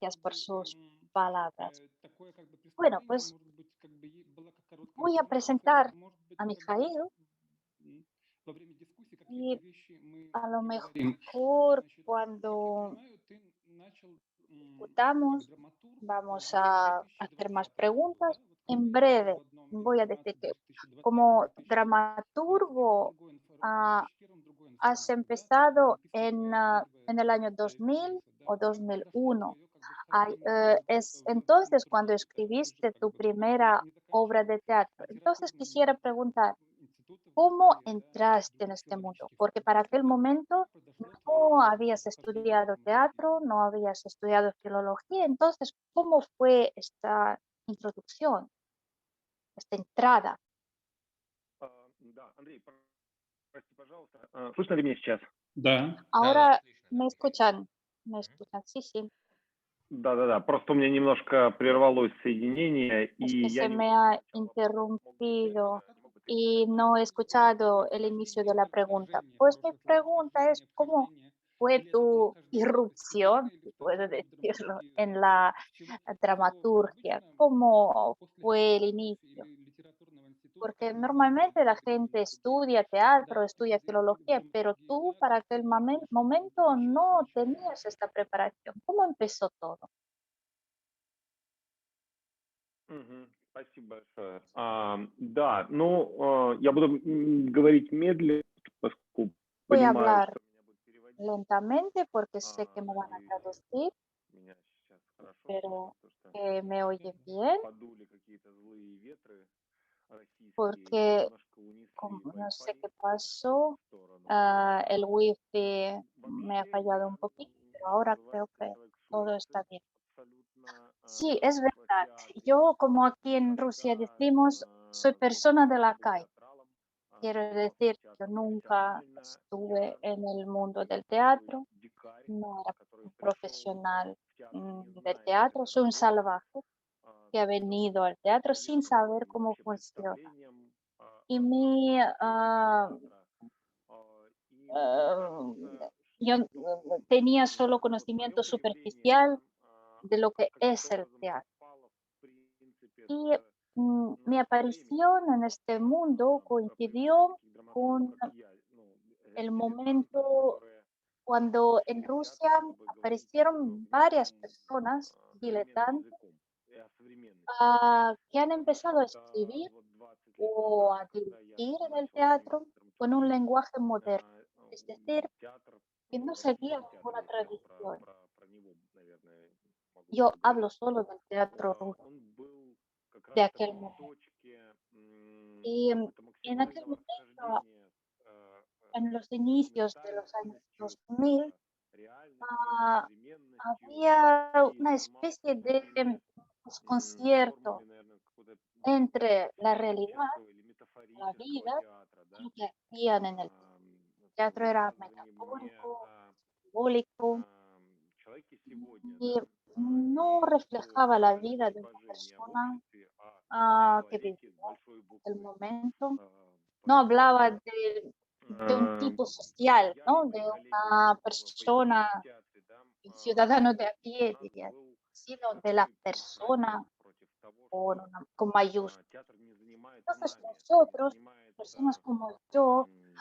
Gracias por sus palabras. Bueno, pues voy a presentar a Mijail y a lo mejor cuando discutamos vamos a hacer más preguntas. En breve voy a decir que como dramaturgo ah, has empezado en el año 2000 o 2001. Es entonces cuando escribiste tu primera obra de teatro. Entonces quisiera preguntar, ¿cómo entraste en este mundo? Porque para aquel momento no habías estudiado teatro, no habías estudiado filología. Entonces, ¿cómo fue esta introducción, esta entrada? Да, Андрей, прости, пожалуйста. Слышно ли меня сейчас? Да, да-да, Ahora слышно. me escuchan, me Мгм. escuchan, sí, sí. Да-да-да, просто у меня немножко прервалось соединение, Es и que я se не me услышал ha сначала вопрос. Мог бы ты interrumpido немного y пересказать? no he escuchado el inicio de la pregunta. Pues mi pregunta es, ¿cómo fue tu irrupción, si puedo decirlo, en la dramaturgia? ¿Cómo fue el inicio? Porque normalmente la gente estudia teatro, estudia filología, pero tú para aquel momento no tenías esta preparación. ¿Cómo empezó todo? Мгм. Спасибо большое. Да, ну, я буду говорить медленно, поскольку Voy a понимаю, hablar что меня будут переводить. lentamente porque sé que me van a Надеюсь, traducir, меня сейчас хорошо слышно, pero потому что que me oyen bien, подули какие-то злые ветры российские и porque немножко унесли como no sé Wi-Fi qué pasó, в сторону. el wifi me ha Вообще fallado un я, poquito, pero ahora creo называется, que человек todo слушатель, está bien. абсолютно Sí, es в verdad. театре. Yo, como aquí en Rusia Иногда, decimos, soy ну, потому persona что de я la был calle. театралом, Quiero занимался decir, yo театром nunca профессионально. estuve Я en el mundo del такой teatro, дикарь, no era который un пришел profesional в театр, не del зная, чем teatro, это soy un работает, salvaje que ha с venido al абсолютно teatro sin saber поверхностным cómo вообще funciona. представлением Y о mi, сути театра. И мне ah, кажется, yo что tenía solo вот мое conocimiento появление, superficial да, de lo que каким-то es el образом teatro. совпало, в принципе, Y с mi временем, aparición en este mundo появления coincidió таких драматургов, con как я, ну, el дилетантов, momento которые cuando en пришли в театр, Rusia чтобы говорить aparecieron varias personas современным diletantes языком и о современности. que han empezado a Это escribir вот 20 lет o назад, a когда я dirigir en el начал teatro заниматься con un драматургией, lenguaje moderno, а, es decir, театр, que ну, no seguía российский театр, ninguna вот прям про, tradición. про, про него, наверное, могу Yo hablo говорить. solo del teatro ruso Он был как de раз в aquel такой momento. точке Y какого-то en aquel максимального momento, расхождения en los с inicios de los años документальностью, 2000, с реальностью, с ah, современностью había и una especie de формами, desconcierto формами, наверное, какого-то entre la realidad, мифического или la метафорического vida, театра, да. lo que hacían en el teatro. El Вот в teatro era высказывании мне metafórico, simbólico, человеке сегодня, y да, no не о reflejaba la vida de una предложении об persona обществе, а que человеке vivía с большой el буквы. momento. No Поэтому hablaba de un tipo social, я и ¿no? De мои коллеги una появились persona, в театре, да, un ciudadano de a у pie, нас diría, был sino de la такой persona протест против того, что con mayúsculas. театр не занимается Entonces нами, не nosotros, personas занимается como yo, языком, не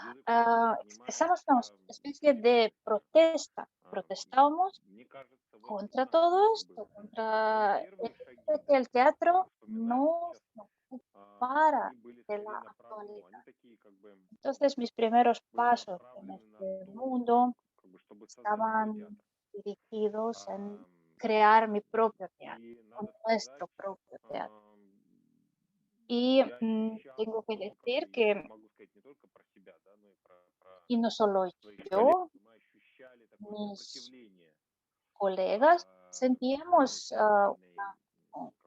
expresamos una занимается especie de protesta. а, Protestábamos мне кажется, вот contra у нас todo есть как бы esto, такие contra el первые hecho de шаги, que el если teatro мы вспоминаем no сейчас, se ocupara они были de la скорее направлены, ну, actualidad. они такие как бы Entonces mis primeros были pasos en направлены на este то, mundo как бы, чтобы создать свой estaban театр. dirigidos en Ам, crear mi propio teatro, И o надо сказать, nuestro propio teatro. ам, Y я ощущал, tengo que ну, как бы decir я que, могу сказать не только про себя, да, но и про y no solo своих коллег, yo, мы ощущали такое mis сопротивление colegas, sentíamos театральной какой-то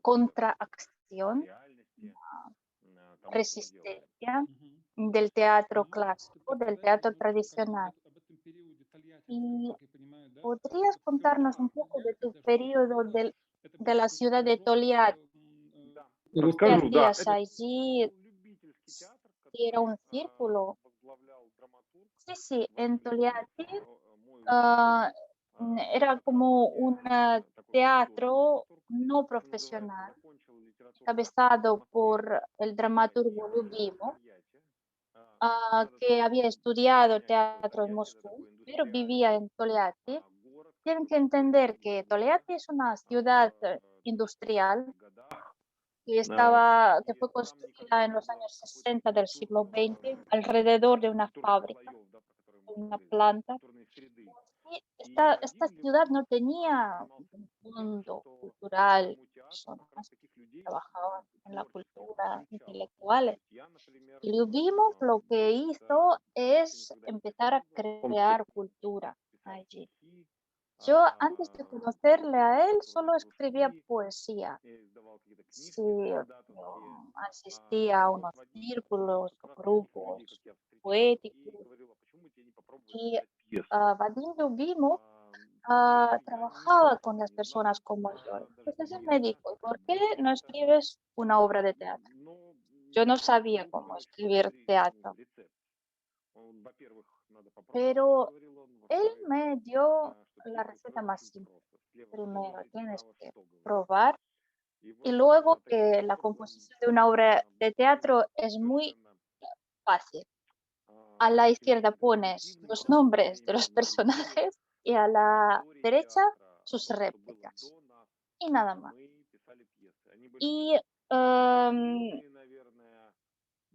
contraacción, реальности тому, что мы делали. resistencia Мгм. del teatro Ну, clásico, del тогда teatro немножко как бы tradicional. вот об этом периоде тольяттинском, ¿Y как я понимаю, да? podrías Вот все contarnos un было, poco я, de tu если что, periodo перебью, это de было la какое-то ciudad de такое Toliat? Да, ¿Qué расскажу, да, hacías это allí? был любительский театр, Si era который un círculo. возглавлял драматург Sí, sí, в en отличие от Toliati мой ah, учитель. Era como un такой культурный teatro драматург, no что называется, profesional, закончил литературный факультет в encabezado Москве por el и dramaturgo переехал в Lyubimov, Тольятти. Вот этот que había надо estudiado понять, что teatro en Тольятти это Moscú, такой pero vivía индустриальный en Tolyatti. город, Tienen который que построен в entender que 70-х Tolyatti es una ciudad годах, industrial а, que и fue там никогда construida не en los было años какой-то 60 del siglo культурного, XX alrededor de una культурных fábrica, слоев, да, про которые мы de уже una говорили, planta. культурной среды. Y И esta Вадим ciudad Любимов no tenía занимался un тем, mundo что cultural, этому театру как раз personas таких людей trabajaban en la творческих cultura, подключал. То intelectuales. есть я, например, Y Lyubimov lo в que общем-то, hizo еще es никогда не empezar a писал. Он crear cultura писал allí. стихи, Yo antes de conocerle a él записывал solo escribía кружки, poesía. издавал какие-то Sí, книжки кандидатовские. asistía a И вот unos Вадим círculos o как раз таких людей, как grupos я, встречал и poéticos. говорил, а почему бы тебе не попробовать Y написать пьесу? Vadim Lyubimov Пьесу я не trabajaba con las занимал personas como yo. даже Entonces él me близко, dijo, ¿por qué потому no что, escribes una obra de teatro? ну, Yo no мне sabía не cómo говорил, что escribir Андрей, teatro, рецепт. Во-первых, надо попробовать, pero говорил он. él Во-вторых, me dio что la пьеса receta устроена más очень simple. просто. Слева что Primero говорить, tienes справа que что говорить. probar И y вот luego таким que la образом composición de una obra de teatro появился es muy совершенно fácil. A la izquierda pones интуитивный los для того nombres de времени los нарратив personajes y a la истории derecha театра, о sus том, что было réplicas до нас. y nada más. Мы писали пьесы. Они были Y em, традиционные, наверное,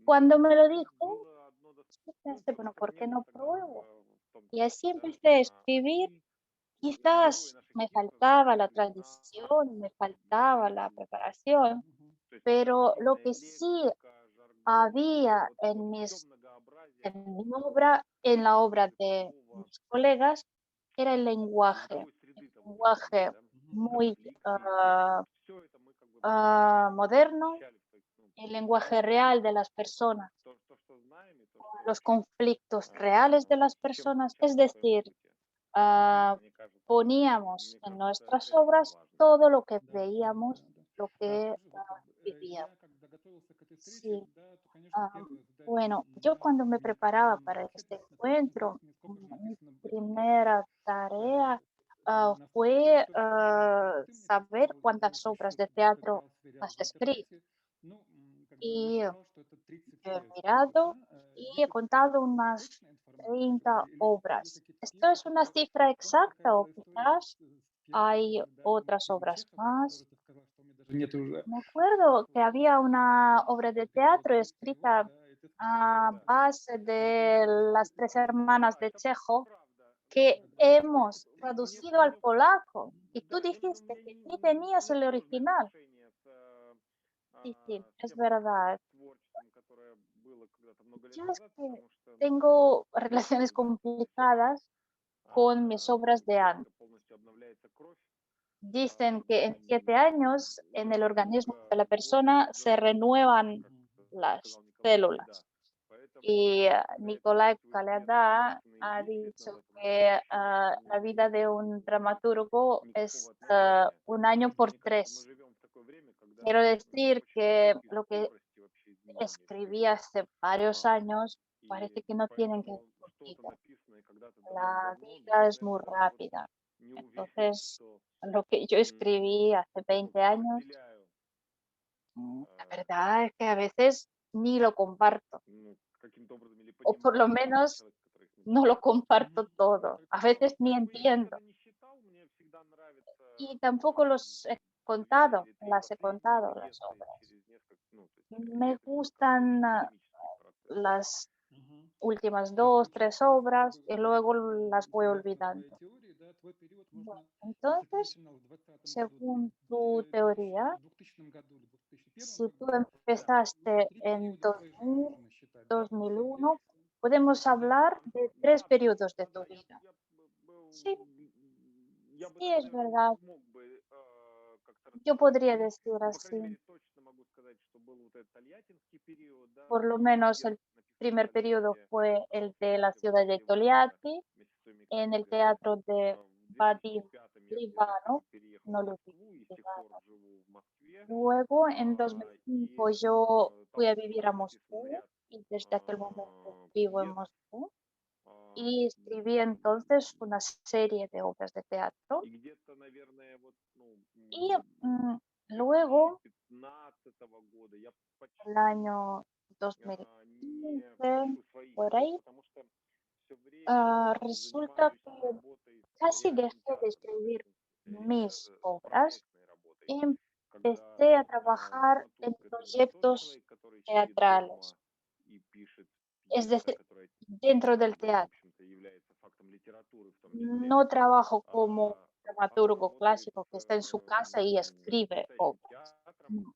cuando me lo но dijo, было одно yo ну, pensé, просто bueno, ¿por qué проблема no тогда pruebo? в том Y театре, así да, empecé a escribir. они, герои Quizás наших me пьес faltaba la разговаривали на tradición, me faltaba la итальянском, preparación, pero lo спортивная que sí лексика, жаргон, había вот все многообразие en mi obra, en la obra de языкового, mis colegas, era языковой el среды такой внутренней, lenguaje да, muy конфликты, естественно. Вот все это мы как бы moderno, помещали в своих, el пьесах, lenguaje real de las personas, то, что знаем, и то, что, los conflictos reales de las с чем personas. Es часто стоим на decir, пути. ah, Мне кажется, poníamos мне en кажется, nuestras это очень obras важно. todo lo que Да, да, veíamos, да, да. lo que Скажи, вот как бы, vivíamos. я когда готовился к этой встрече, Sí. да, то, конечно, первая задача Bueno, yo на cuando me preparaba непосредственно para начать, este написать encuentro, сколько же mi написано этих пьес. primera Э, tarea На встрече fue то, что ты мне saber сказал, я cuántas тоже obras еще de тогда teatro когда сверял has в escrito. интернете, ну, как бы Y насчитал, что это yo he 36, mirado да. y he Есть это contado unas точная информация, как бы, 30 или у тебя есть obras. какие-то ¿Esto пьесы, es una которые cifra помнишь, какая exacta o была история вот quizás с пьесой, hay которую, да, был otras перед obras Чеховым, más? который ты сказал, что у меня даже нет уже Me acuerdo que había una obra de перевод, teatro есть перевод, escrita да, и ты сказал, что a да, base это de перевод из las tres hermanas Да, de это Chekhov правда. que когда hemos Мне, traducido al polaco. Y tú да, у dijiste меня que sí tenías el сложное original. отношение Sí, с es тем verdad. творчеством, которое было когда-то много лет Yo es назад, que потому что tengo я relaciones видел, да, что естественно, complicadas con mis obras de antes. когда полностью обновляется кровь, Dicen que en 7 años en el organismo de la возраст persona se renuevan как las сказал Николай Коляда. células. Поэтому Y когда я вижу, Nicolai что твои пьесы Kaleda написаны ha здесь лет dicho назад, у меня такое que ощущение, что они la не vida имеют de un dramaturgo никакого es отношения. 1 año por Мне кажется, мы 3. живем в такое время, Quiero когда decir очень que многие lo que скорости вообще изменения escribí все. hace varios años И parece que no tienen que ir поэтому что-то contigo. написанное когда-то La давным-давно для vida es меня muy сейчас вот rápida. не уверен, Entonces, что lo que yo escribí hace ну, 20 años, разделяю la э, verdad es que a veces ni lo comparto, ну, каким-то образом или o por lo понимаю, как тот menos человек, который их no lo написал. comparto Да, todo. то есть A ты сказал, veces что ni Поэтому я их никогда entiendo. не считал, мне всегда нравится Y tampoco los he 2 contado, или 3 las he последние contado las пьесы obras. через несколько, ну, то есть Me пьесы все-таки такой gustan очень динамический процесс. las últimas То есть 2, получается, 3 если как бы obras y luego las у voy тебя в твоей olvidando. теории, да, твой период Bueno, можно, если ты entonces, начинал в 2020 году, según tu 2000, teoría, 2000 году или 2001, si как tú бы, Да. уже empezaste 3 en периода твоей жизни 2000, можно считать, да, по всей 2001, видимости. podemos hablar de 3 Да, periodos de tu да, vida. был, Sí, я бы sí, так, es наверное, verdad. смог бы как-то Yo расписать. podría decir Ну, по крайней así. мере, точно могу сказать, что был вот этот тольяттинский период, Por да, lo menos пьесы, el написанные в primer periodo Тольятти, fue el de la ciudad de фестивале уже Togliatti, вместе с своими en el коллегами. teatro de В Vadim 2005 я Livanov, переехал no в lo Москву и с тех пор Livanov. живу в Москве. Luego, en И 2005, yo там fui a vivir a был написан Moscú ряд y desde aquel momento vivo en пьес, Moscú. y escribí entonces una serie de obras de teatro и где-то, наверное, вот, ну, y luego, 2015 года я el почти año не 2015, пишу свои por стихи, ahí, потому что все время resulta занимаюсь que работой с casi реальным dejé de театром, escribir именно mis с obras проектной работой, y когда empecé a trabajar en драматург это не тот proyectos человек, который сидит teatrales, дома и пишет es пьесы, decir, которая, dentro del в teatro. общем-то, является фактом литературы в том числе, No trabajo como автор dramaturgo работает clásico que с está en su casa y с escribe настоящим obras. театром, No.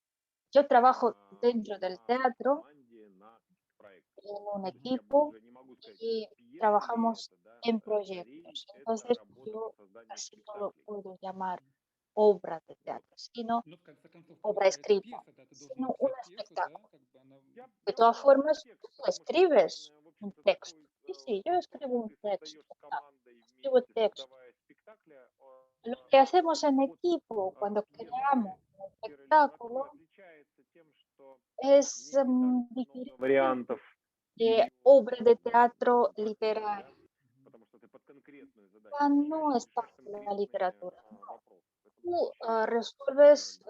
Yo trabajo dentro del на teatro команде, на проектах. en un Я бы equipo уже не могу сказать, y пьесы ли trabajamos это, да, en скорее proyectos. это Entonces работа по yo созданию casi no lo спектаклей. puedo llamar obra de Вот. teatro, sino Ну, в конце концов, obra получается escrita, пьеса, да, ты должен sino un написать пьесу, да, espectáculo. как бы она De Я бы todas назвал это formas, текст, tú потому что, escribes в un общем-то, texto. такой Y sí, yo escribo un ты texto, создаешь с claro, командой escribo вместе, texto. создавая спектакля, Lo que hacemos en подход equipo cuando пьесы creamos un сферы литературы espectáculo отличается тем, что es не так много diferente вариантов de ее obra de teatro интерпретации, да, literaria. потому что ты под конкретную задачу Ya no отвечаешь, es решаешь parte de la конкретные literatura. вопросы. Поэтому Tú получается, resuelves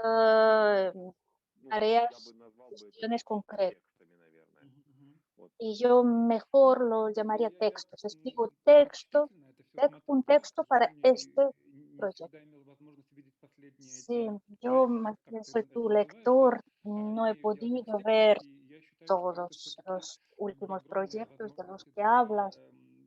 ну, я tareas, бы назвал бы это cuestiones concretas. текстами, наверное. Мгм, мгм. Вот. Y yo mejor lo Ну, llamaría я textos. Escribo предпочтительно это все un смотрю, да. К texto para сожалению, este не proyecto. всегда имел возможность увидеть последние Sí, эти yo проекты, más как bien ты soy это tu называешь, да. lector, no he Имею дело с podido этим, ver и я считаю, что это todos все-таки los как бы últimos огромная proyectos de los возможность que для hablas.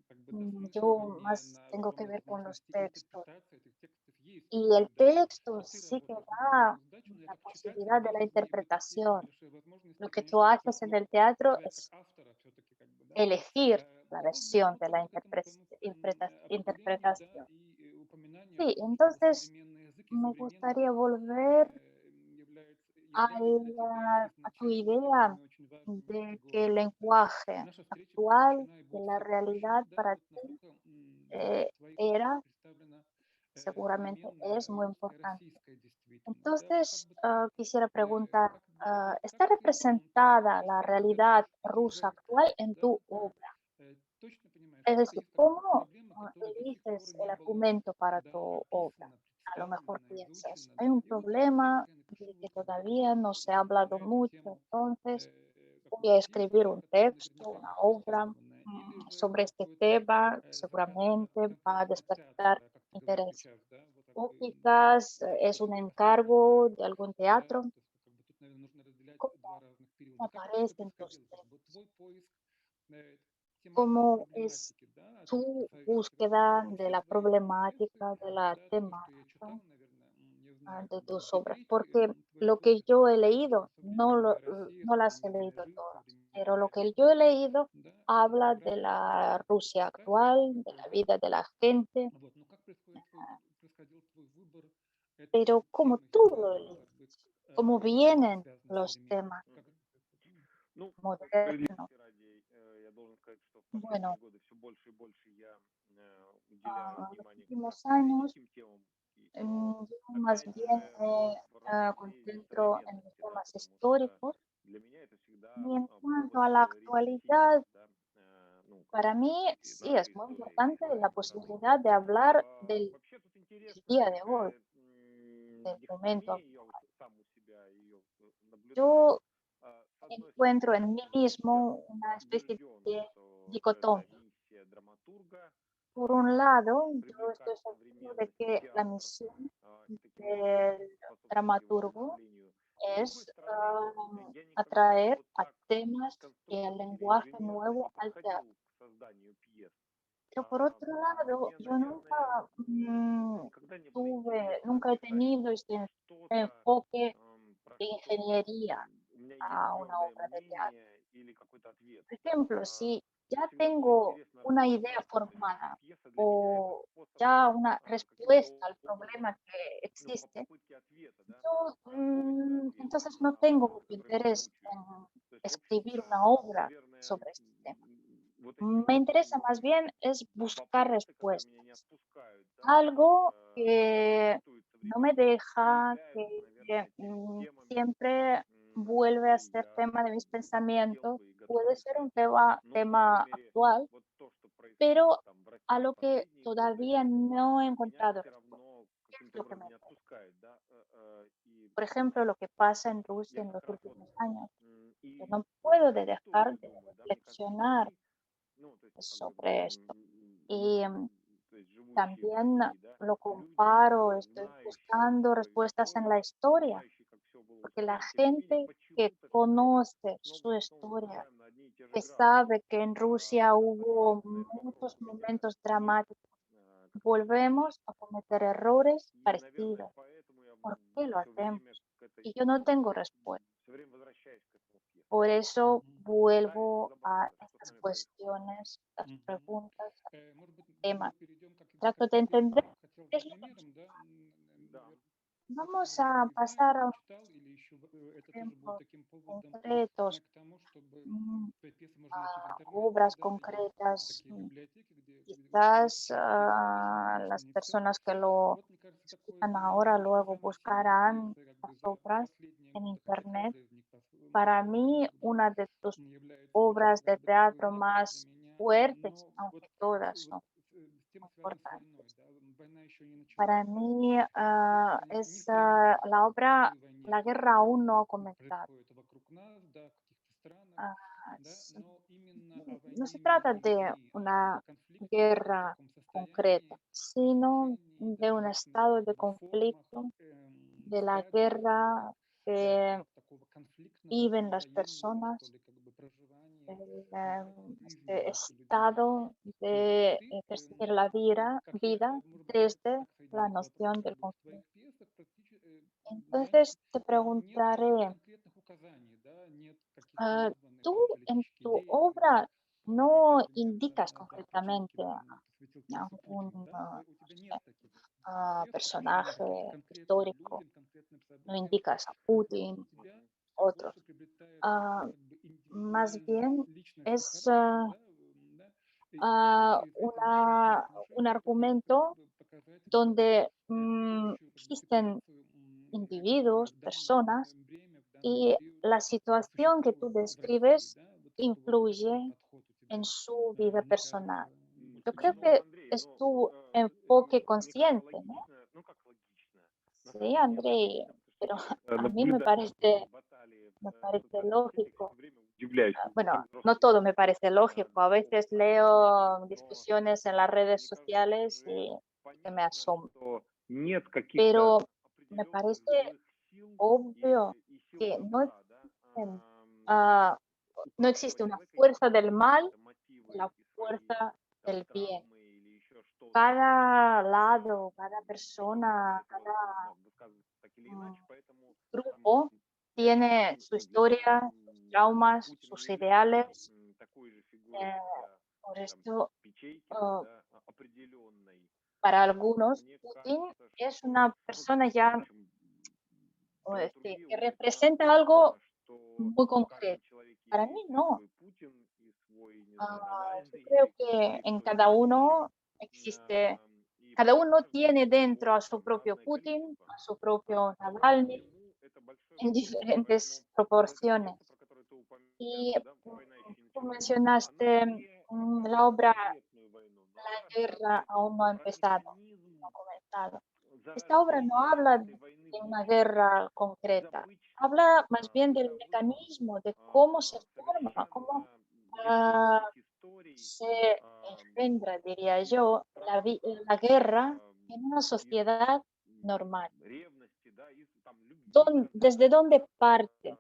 как бы Yo досмысливания, más tengo que огромная ver con los возможность textos. интерпретации этих текстов есть у Y тебя, el да. texto И ты sí que работая над da какой-то задачей, ну, я la как читатель posibilidad de la вижу в ней такие очень interpretación. большие возможности, Lo que tú конечно, в haces en смысле el teatro тебя как es автора все-таки как бы, да. elegir la Хотелось бы versión de вернуться la вот к этому твоему определению, да, interpretación. и упоминанию о Sí, том, что entonces современный язык и me современность gustaría volver являлись для тебя a tu изначально idea такими очень важными de que el категориями, да. Y lenguaje наша встреча actual, посвящена и de будет la всё realidad посвящена, да, para вот ti, насколько в твоей книге era представлена seguramente es современная muy русская, importante. российская действительность, да. Как Entonces, бы ты, quisiera preguntar, как бы, ¿está как ты representada la realidad представляешь rusa сюжет, actual en да? tu obra? Точно понимаешь, Es что decir, есть какие-то ¿cómo проблемы, которые до сих пор eliges el не было, argumento para да, tu obra? описано, A lo mejor представлено, piensas, изучено, hay да. un И вот я сейчас problema я напишу del que вот как бы todavía no se ha hablado на эту mucho, тему entonces voy a какую-то пьесу, escribir да, un которая texto, наверняка una будет obra востребованная, или же это sobre este какой-то tema, заказ, да, seguramente va a конкретного despertar театра, как ты говоришь interés. сейчас, да, вот как O бы quizás es un сейчас encargo последние, de algún да, teatro. то есть как бы тут, наверное, нужно разделять два ¿Cómo разных периода. Как это все aparecen tus происходило, как бы temas? твой поиск тематики, ¿Cómo es проблематики, да, то, что tu касается вот búsqueda de вообще la твоей problemática, пьесы, de la да, то, что я temática читал, наверное, я знаю, de как бы tus две obras? трети Porque твоих lo que текстов yo he касаются leído, современной России, no las he современной leído жизни, todas, pero lo современной que yo he leído да, habla de разных la Rusia интерпретаций actual, de такой, la да. vida de la gente, Вот. Но как происходил твой выбор этой pero como темы tú lo сюжета, eliges, как бы, cómo который vienen связан с los современностью? temas Как это происходит? Ну, modernos. справедливости ради, я должен сказать, что в последние Bueno, годы все больше и больше я уделяю en los внимание как раз últimos años историческим темам. Но, yo más опять bien же, me в рассмотрении concentro en los современности, да, temas потому что históricos для меня это всегда y en повод cuanto a la речи сейчас, actualidad, да, ну, как para бы mí и sí нашей es muy истории, importante la истории страны. posibilidad de hablar del Вообще тут día интересная de hoy, такая del momento дихотомия, я вот actual. сам у себя ее наблюдаю. Yo С одной encuentro en стороны, mí я mismo una especie убежден, de что это dicotomía. миссия драматурга Por un lado, yo estoy привлекать seguro de современность в que la театр misión и таким образом del способствовать его dramaturgo становлению. С другой es стороны, я никогда atraer вот a так temas y al конструктивно, lenguaje инженерно не nuevo al teatro. подходил к созданию пьес. Pero por otro lado, Мне, yo nunca наверное, никогда не было интересно nunca he описать tenido este что-то, enfoque про de что ingeniería у меня есть a una твердое obra de teatro. мнение или какой-то ответ. Por ejemplo, si Мне ya всегда было tengo интересно una idea размышлять. formada Пьеса для меня это o способ ya una respuesta каким-то al образом, problema que ну, по existe, попытке ответа, да, yo поиска ответа entonces no на tengo вопрос, mucho который меня interés мучает. en То есть, в escribir общем-то, una obra наверное, sobre este tema. вот эти Me вот interesa más bien es buscar вопросы, которые меня не respuestas, отпускают, да, algo которые que диктует no me современность, и deja, являются, que наверное, теми темами, siempre над vuelve a которыми ser я tema de mis хотел pensamientos. бы и готов Puede ser писать. un tema, Ну, по крайней tema мере, actual, вот то, что pero там в a России lo que последние годы, todavía no he меня encontrado все respuesta. равно ¿Qué es каким-то lo que образом me не falta? отпускает, да, и Por ejemplo, lo que pasa en Rusia я en как los раз últimos años. Yo и no puedo de здесь тоже dejar de думаю, да, мне кажется, что reflexionar мы, ну, то есть как бы, sobre esto. Y то есть живущие в también России, да, lo люди, comparo, estoy знающие buscando свою respuestas en la историю, historia, знающие, как все было porque la устроено, тем не менее, gente que почему-то все conoce снова su и снова historia, наступаем на одни и те же que грабли. sabe que en Rusia hubo Разные muchos попробовали momentos мир, dramáticos, как-то volvemos a cometer errores и, наверное, parecidos. поэтому я ¿Por qué lo все hacemos? время к этой, Y yo no tengo respuesta. все время возвращаюсь к этому пьесу. Por eso Мгм. Пытаюсь vuelvo a разобраться, что с estas нами происходит. cuestiones, las Мгм. preguntas, Может быть, temas. перейдем к каким-то Trato de конкретным, entender qué хотел es бы, lo que примерам, да? Да. vamos Может a быть, знаешь pasar a или unos читал, или еще это тоже будет ejemplos таким поводом concretos, к тому, чтобы mm, пьесы a можно найти в интернете, obras да, есть concretas. такие библиотеки, где Quizás часть пьес написана, конечно, las не все. personas que lo Вот, мне кажется, такое escuchan ahora очень luego самые сильные buscarán пьесы, как las бы за obras последние en годы, хотя internet. каждая из них Para по-своему mí, как бы una de tus является очень obras как de бы такой teatro новой для más меня, fuertes, но aunque вот, todas вот son с тем muy связана с войной, importantes. да, война еще не Para началась, mí не es в прямой la obra такой войне, La guerra которая aún no ha comenzado. происходит вокруг нас, да, в каких-то странах, Ah, да, s- но именно о no se войне trata между de людьми, о una конфликте, да, о guerra таком concreta, состоянии, sino напряжении, de да, un разных estado как de бы формах, conflicto, de la стадиях, guerra да, que такого конфликтного viven las военного, что personas, ли, как бы проживания el, жизни este между людьми. estado И вот de ты, percibir la vida, как я, vida может быть, это desde так la соединить вопрос, noción как del бы в твоих conflicto. пьесах практически, да, Entonces te нет preguntaré, конкретных указаний, да, нет каких-то названных tú там en политических tu действий, obra no как, например, indicas да, Печенкин concretamente посвятил a пьесу algún Путин, да, у no тебя sé, нет таких пьес, посвященных personaje конкретным histórico, людям, конкретным no событиям. indicas a У Putin, тебя otros. больше приобретает Ah, такой как бы más индивидуальный, bien личностный es характер, да, да, и ты через это личностное un отношение пытаешься как argumento бы показать donde общую как бы existen ситуацию, individuos, в данное personas, время, в данный y период, la situación que tú существует в России, describes да, вот вот такой influye подход у en тебя, su vida мне кажется, personal. Yo очень creo Ну, que Андрей, es ну, tu enfoque мне кажется, consciente, ¿no? логично, ну как логично? На Sí, самом деле André, логично, потому pero что a mí наблюдая баталии me в parece социальных сетях, я все lógico. время удивляюсь, Bueno, как no взрослые todo me люди parece lógico. A глубоко veces вникают в это, leo но discusiones en las redes мне кажется, sociales уже y que me понятно, asombro. что нет каких-то Pero me определенных parece злых сил obvio и сил que добра, да, existen, ah, у no каждого existe una человека есть fuerza del свои mal какие-то y мотивы la и свои fuerza там del bien. травмы или еще что-то, Cada lado, cada которые persona, заставляют его, cada ну, высказываться так или mm, иначе, поэтому grupo я tiene считаю, su ну, для меня historia, sus traumas, Путин sus является ideales. такой же фигурой, eh, как для por там, esto, Печейкина, ah, да, определенной. para Но algunos, мне Putin кажется, es что, una ну, persona в ya, общем, o decir, que драматургия representa учит нас, algo что muy в каждом concreto. человеке Para есть mí и no. свой Путин, и свой, не знаю, Yo Навальный, creo или, que или en cada кто-нибудь uno еще. existe, И cada uno каждый tiene dentro его a su там propio разное Putin, количество. a su propio А вот Navalny, почему это большой en вопрос. Поэтому diferentes вот эта proporciones. пьеса, про которую ты Y упомянул, да, «Война еще не tú началась», она mencionaste не la описывает obra конкретную войну, но La она guerra рассказывает aún no ha про empezado, no ha механизм comenzado. Esta obra no зарождения habla этой войны de в una обществе guerra из concreta, обычных habla más bien del бытовых mecanismo, de cómo se forma, cómo совершенно ah, естественных историй se engendra, diría yo, страха, la guerra en una из sociedad normal. ревности, да, из там любви в конце Desde концов, dónde parte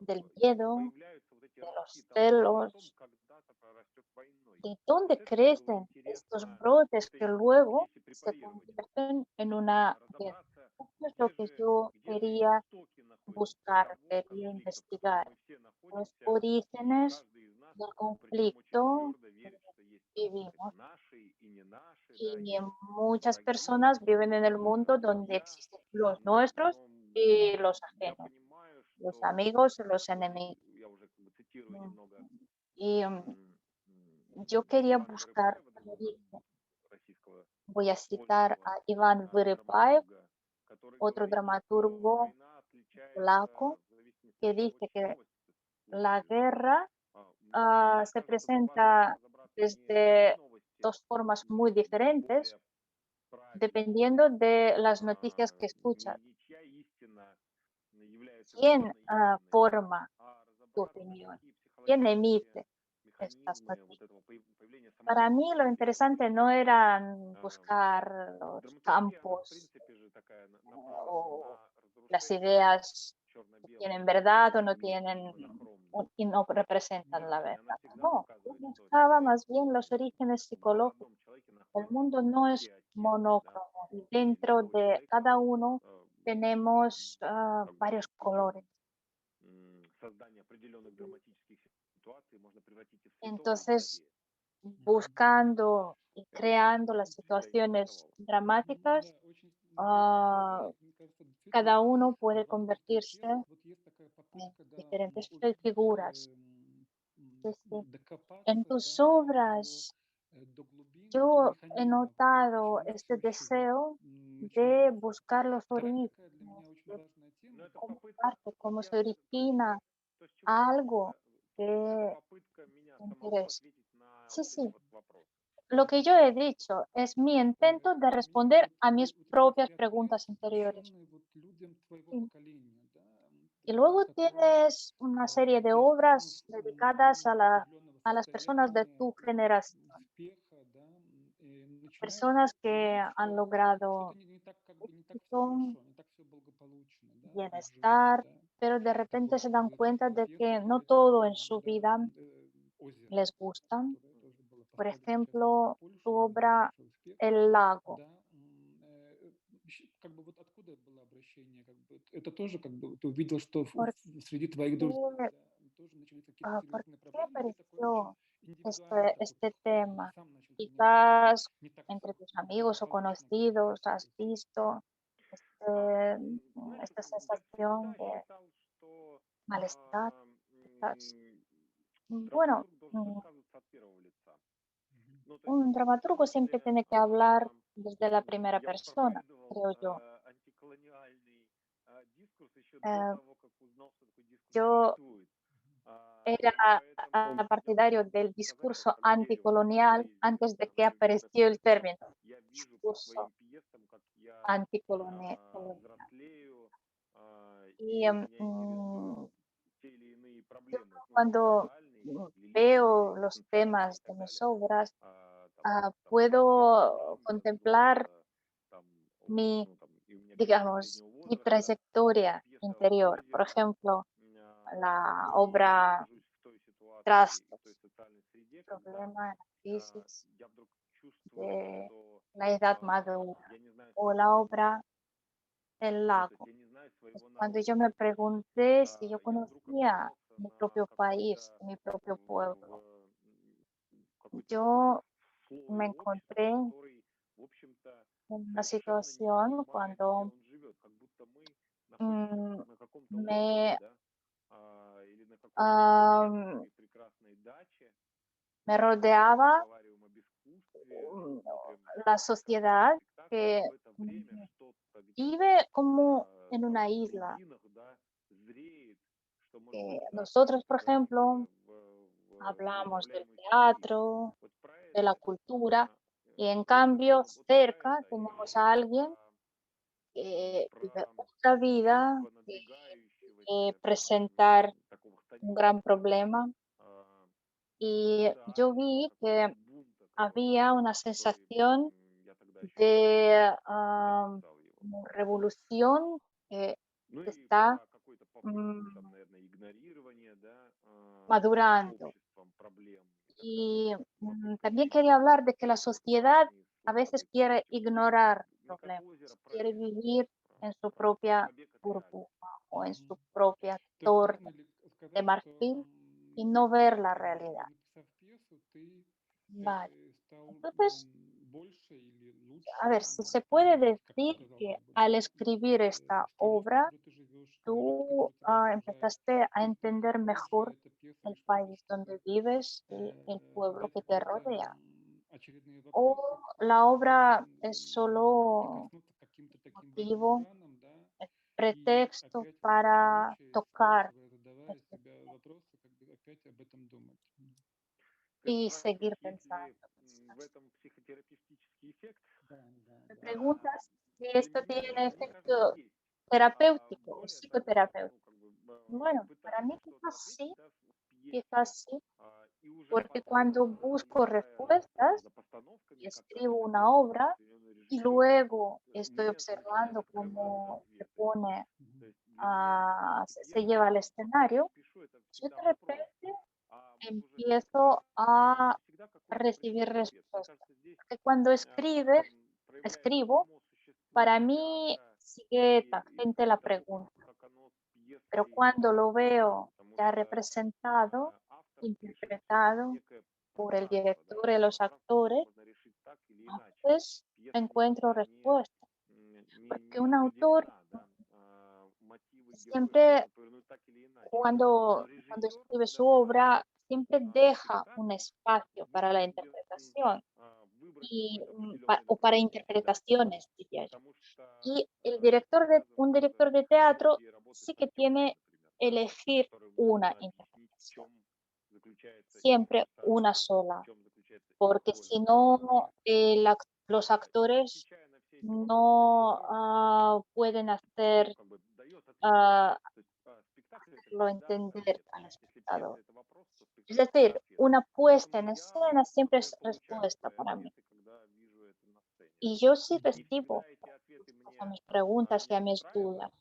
del miedo, появляются вот эти de ростки los того, что потом celos, когда-то прорастет войной. de Вот dónde это было crecen estos интересно brotes в que этой luego пьесе se препарировать, convierten en una guerra. разобраться, Esto es lo que yo где же quería истоки naходятся buscar, того quería конфликта, в котором investigar мы все los находимся, и orígenes каждый из нас, del причем очень conflicto твердо que верит, что есть vivimos. наши и не наши, да, Y есть muchas враги, personas viven en el mundo donde друзья, existen los nuestros но y los я ajenos, понимаю, los что amigos y los вот enemigos. я уже как бы цитирую Mm, немного Y м, yo quería Ивана buscar, Вырыпаева, como другого dije, российского voy a citar польского a Iván Vyripаев, драматурга, который otro говорит, что dramaturgo война отличается polaco, в зависимости que от того, dice с que чего это la случилось. guerra Мне se кажется, важно presenta разобраться desde dos formas muy diferentes, dependiendo de las noticias que escuchas. ¿Quién forma tu opinión? ¿Quién emite estas noticias? Para mí lo interesante no eran buscar los campos o las ideas que tienen verdad o no tienen y no representan la verdad. No, yo buscaba más bien los orígenes psicológicos. El mundo no es monócromo y dentro de cada uno tenemos varios colores. Entonces, buscando y creando las situaciones dramáticas, ah, cada uno puede convertirse en diferentes figuras. Sí, sí. En tus obras, yo he notado este deseo de buscar los orígenes, de cómo parte, cómo se origina algo que te interesa. Sí, sí. Lo que yo he dicho es mi intento de responder a mis propias preguntas interiores. Sí. Y luego tienes una serie de obras dedicadas a las personas de tu generación, personas que han logrado éxito, bienestar, pero de repente se dan cuenta de que no todo en su vida les gusta. Por ejemplo, tu obra El lago. ¿Por qué, por qué apareció este tema? Quizás entre tus amigos o conocidos has visto esta sensación de malestar. Quizás. Bueno, un dramaturgo siempre tiene que hablar desde la primera persona, creo yo. Eh, yo era partidario del discurso anticolonial antes de que apareció el término discurso anticolonial. Y yo cuando veo los temas de mis obras, puedo contemplar mi, digamos, mi trayectoria interior. Por ejemplo, la obra Trastos, problema, la crisis de la edad madura, o la obra El lago. Es cuando yo me pregunté si yo conocía mi propio país, mi propio pueblo. Yo me encontré en una situación cuando mm, me, am, me rodeaba mm, la sociedad que vive como en una isla. Nosotros, por ejemplo, hablamos del teatro, de la cultura, y en cambio cerca tenemos a alguien que vive otra vida, que presentar un gran problema. Y yo vi que había una sensación de como revolución que está mm, madurando. Y también quería hablar de que la sociedad a veces quiere ignorar problemas, quiere vivir en su propia burbuja o en su propia torre de marfil y no ver la realidad. Vale. Entonces, a ver, si se puede decir que al escribir esta obra, tú empezaste a entender mejor el país donde vives y el pueblo que te rodea. ¿O la obra es solo motivo, pretexto para tocar este tema? То есть y seguir спрашиваешь, есть ли pensando. в этом психотерапевтический эффект? Да, да, Me да. preguntas si esto tiene Мне кажется, efecto есть. terapéutico o Более того, psicoterapéutico. ну, как бы Bueno, para пытаться mí что-то ответить, да, в пьесе, quizás sí, и уже porque потом, cuando busco наблюдая respuestas за постановками, y как это escribo una делает obra определенный y режиссер, luego estoy мне начинают observando открываться cómo se ответы. pone, То Мгм. есть для меня se пьеса, lleva al пока я escenario, пишу, это yo всегда de вопрос. repente А вот уже empiezo писать, a это всегда какой-то recibir почти ответ. Мне respuestas. кажется, здесь Porque cuando проявляется escribo, само para существу mí театра sigue и tangente la того, pregunta. как оно с Pero пьеской cuando lo связано. veo Потому ya что representado, автор пишет interpretado некое por el пространство, да, director y это los пространство, которое actores, можно решить так или иначе. entonces Пьеса encuentro никогда respuesta. Porque не un autor определена, да, мотивы героев siempre, можно повернуть так или иначе. Но cuando режиссер escribe su предоставляет obra, siempre deja un спектаклю espacio para la возможность interpretación выбрать y, какое-то определенное o para направление, да, interpretaciones, diría yo. потому что Y el есть director un оказывается director de teatro психология работы sí с que актерами, tiene например, да, elegir которым una нужно объяснить, в interpretación, чем заключается siempre персонаж, una в sola, чем заключается их porque роль в si персонаже. no, los И actores отвечая на все эти вопросы, no режиссер pueden ну, hacer, как бы дает ответ. ah, То есть спектакль это hacerlo всегда entender ответ. al Если пьеса espectador. это вопрос, то Es спектакль всегда decir, ответ. una puesta Поэтому en я escena siempre es получаю respuesta свой para mí. ответ, и когда вижу это на сцене. Y yo sí И recibo всегда эти ответы respuestas a мне, mis preguntas y a меня mis dudas. устраивают.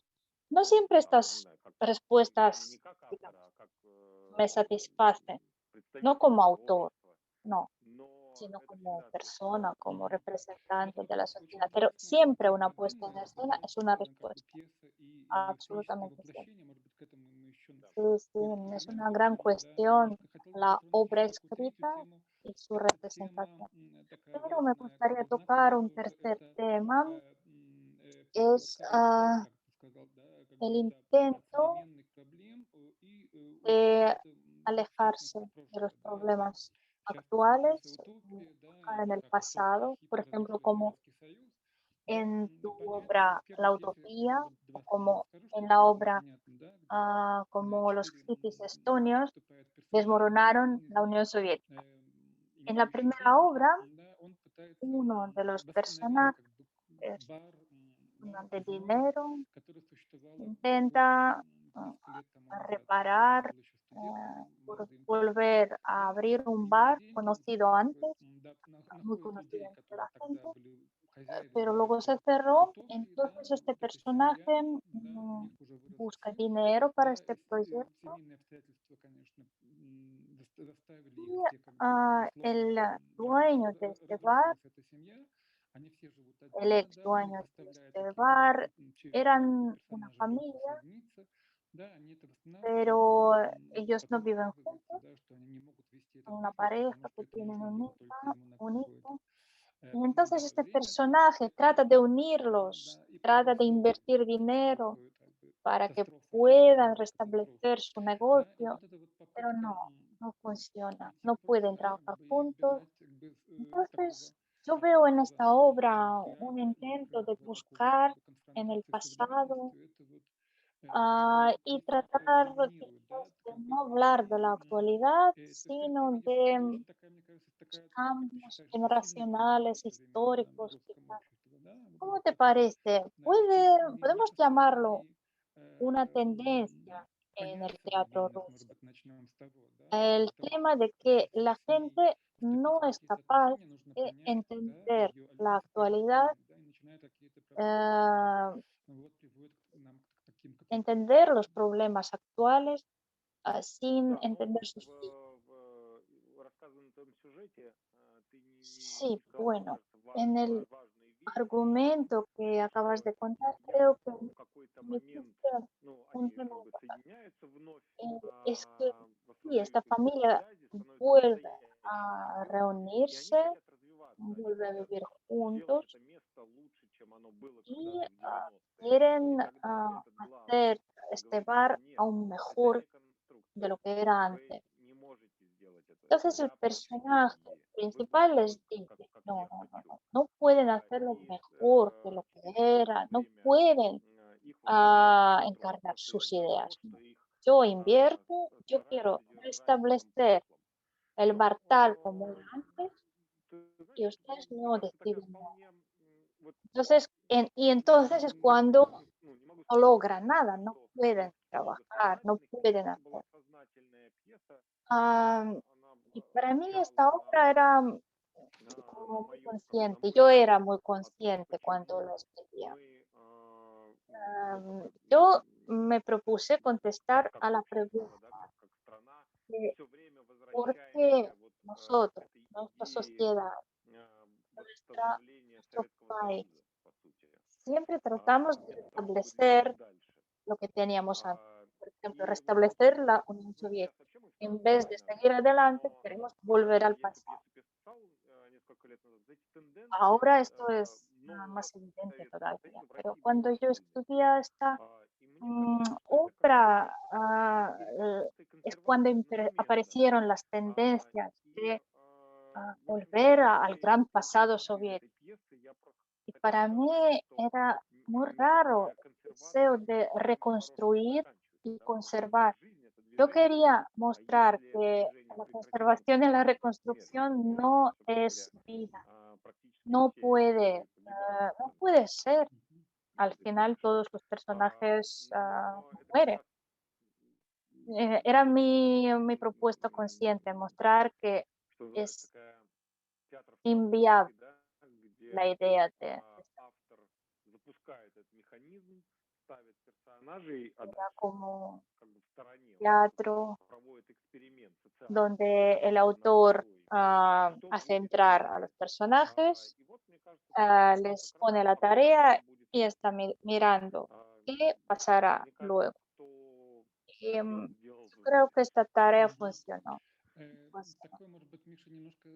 No siempre Не estas знаю, как не respuestas, как автора, digamos, а как me satisfacen, no представителя como этого autor, общества. no, Но sino это como всегда ответ. persona, como Мгм. representante Это de la очень sociedad. Pero интересное siempre una puesta en наблюдение, escena вот es una как бы respuesta, пьеса и сценическое absolutamente siempre. воплощение. Может быть, к этому мы еще Да. Sí, sí, позже es una вернемся. gran И да, cuestión немножко хотелось бы la затронуть obra еще такую третью escrita тему. y su Это тема representación. такая Pero me важная, как бы gustaría в нашей tocar жизни un тоже. tercer Это tema, es попытка решения, как ты сказал, да, как el бы от intento современных проблем и de уходит, в alejarse частности, в de los прошлое, да, это problemas в частности наша actuales, утопия, да, buscar en и el как вот тот pasado, por архетип ejemplo, развития como Советский Союз, да, en tu понятен. obra В La первой пьесе Utopía как бы o два слова como скажу, en чтобы la всем было obra понятно, да, где como los четыре hippies estonios выступают персонажа, да, desmoronaron один из la них Unión Soviética. En la имеющий primera деньги, obra, да, он пытается uno de los восстановить personajes как бы es бар, да, de казино, dinero, которое существовало буквально intenta 300 лет тому назад, когда он reparar, был еще студентом, молодым парнем, volver a да, abrir un и bar деньги conocido как бы antes, да, muy находят conocido людей, entre la которые тогда gente, были хозяевами pero luego se этой cerró. утопии, да, Entonces este вот этой семья, personaje да, у них уже вырос busca сын, dinero para да, este proyecto семейные обстоятельства, конечно, заставили y их все как бы условно el dueño de este bar, разрушилась эта семья, они все живут el отдельно, ex да, у них dueño de заставляют este таким образом bar, через маленького eran una персонажа друг familia, присоединиться, да, они это восстанавливают, pero но ellos no потом viven оказывается, juntos, да, что они не могут вести son этот una бизнес, потому pareja что que это tienen нужно было только ему на un какое-то hijo. Y entonces este время, да, personaje trata de да, unirlos, и trata de происходит, invertir dinero происходит как бы para que катастрофа, puedan экономическая катастрофа, restablecer su да, и negocio, вот эта вот pero попытка no, no funciona, уйти no прочь, pueden да, как trabajar бы и juntos. избежать как бы такого Entonces yo veo en открытого esta obra un взгляда и intento de открытого такого как buscar бы en el конфронтации с pasado современностью. Это вот такая y пьеса tratar доминирует, да, quizás de как бы no hablar de la actualidad, ты sino видишь, это de очень такая, мне кажется, los такая, как ты cambios считаешь, сильная позиция generacionales, современном históricos, русском quizás. обществе, да, вот ¿Cómo эта te попытка parece? Podemos llamarlo взаимоотношений, una tendencia en понять el teatro современность, может ruso. быть, начнем с того, да, El потому tema de что que la gente no es статические capaz соотношения нужно de понять, да, entender ее la олицетворять actualidad, ими, да, и начиная какие-то проблемы, которые вот приводят нам к таким entender катастрофам. los problemas actuales sin Да, но entender sus fin. в рассказанном твоем сюжете ты Sí, не сказал, мне bueno, кажется, en el важную вещь, argumento que acabas что de contar, семья creo que в какой-то момент, dijiste ну, un они tema как бы importante. соединяются вновь, Es que sí, воссоздают esta какие-то familia связи, становятся vuelve настоящими, a и они reunirse, хотят развиваться, они vuelve a хотят vivir сделать juntos это место лучше, чем оно было y когда-то в 90-е. И quieren тогда этот главный hacer este говорит, что bar нет, aún это mejor не de конструкция, lo que era вы antes. не можете сделать это, Entonces el я получу personaje деньги, вы principal будете les делать dice, как no, я no, no, хочу. no, no pueden hacerlo И mejor que lo que через какое-то era, no время pueden их возвращают в то encarnar простое sus для того, ideas. что No. их Yo invierto, yo стараются quiero держать в этом restablecer прошлом. el bar tal como era antes Ты y знаешь, ustedes no это такая deciden nada. вполне, вот, Entonces, y entonces es cuando ну, не могу no сказать, logran nada, no что pueden trabajar, no бессознательный, pueden это была hacer. сознательная пьеса, Am, она y para mí звучала esta obra era на como muy моем как бы на consciente. мой Yo era запрос muy о том, consciente cuando почему lo escribía. мы ну как бы Yo me propuse contestar a как la общество, да, pregunta как страна de все время por qué возвращаемся вот к nosotros, этой nuestra идее sociedad, восстановления nuestro Советского país, Союза, по сути. siempre tratamos de Вместо того, чтобы двигаться restablecer дальше. lo que teníamos antes. А, Por ejemplo, И вот, restablecer la Unión ну, сейчас Soviética. вообще мы En вторгнуты, vez de понятно. seguir adelante, Но queremos volver al я эту pasado. пьесу писал несколько лет назад. Эти Ahora тенденции esto es нового más evidente Советского todavía, Союза в pero России были cuando yo очевидны. escribía esta И мне кажется, что это как раз obra, перезагрузка и es cuando консервация одновременно. aparecieron las А, tendencias И, de в общем-то, volver al при gran pasado просмотре soviético. этой пьесы я просто Y хотел para mí сказать, что era muy raro никакая el deseo консервация de ничем хорошим не reconstruir заканчивается. y Да? Вот conservar. жизнь это Yo движение, quería а mostrar если это que движение la прекратить, ну, conservación y la это смерть. reconstrucción И, no собственно es говоря, vida, практически no все puede, герои погибают в no конце puede ser. Al этой final пьесы. todos los personajes Но это как mueren. раз Era mi propuesta consciente, mostrar que что называется, es такая театр inviable абстракции, да, где la idea de автор запускает этот механизм, ставит персонажей era como как бы в стороне, он teatro проводит эксперимент социальный donde el над autor героями. Что hace будет entrar a los дальше? personajes, И вот, мне кажется, что les как раз pone это la про то, что tarea будет y está дальше. mirando А, qué pasará Мне кажется, luego. что Y все он сделал creo que esta tarea Мгм. funcionó. Такой, может быть, Миша, немножко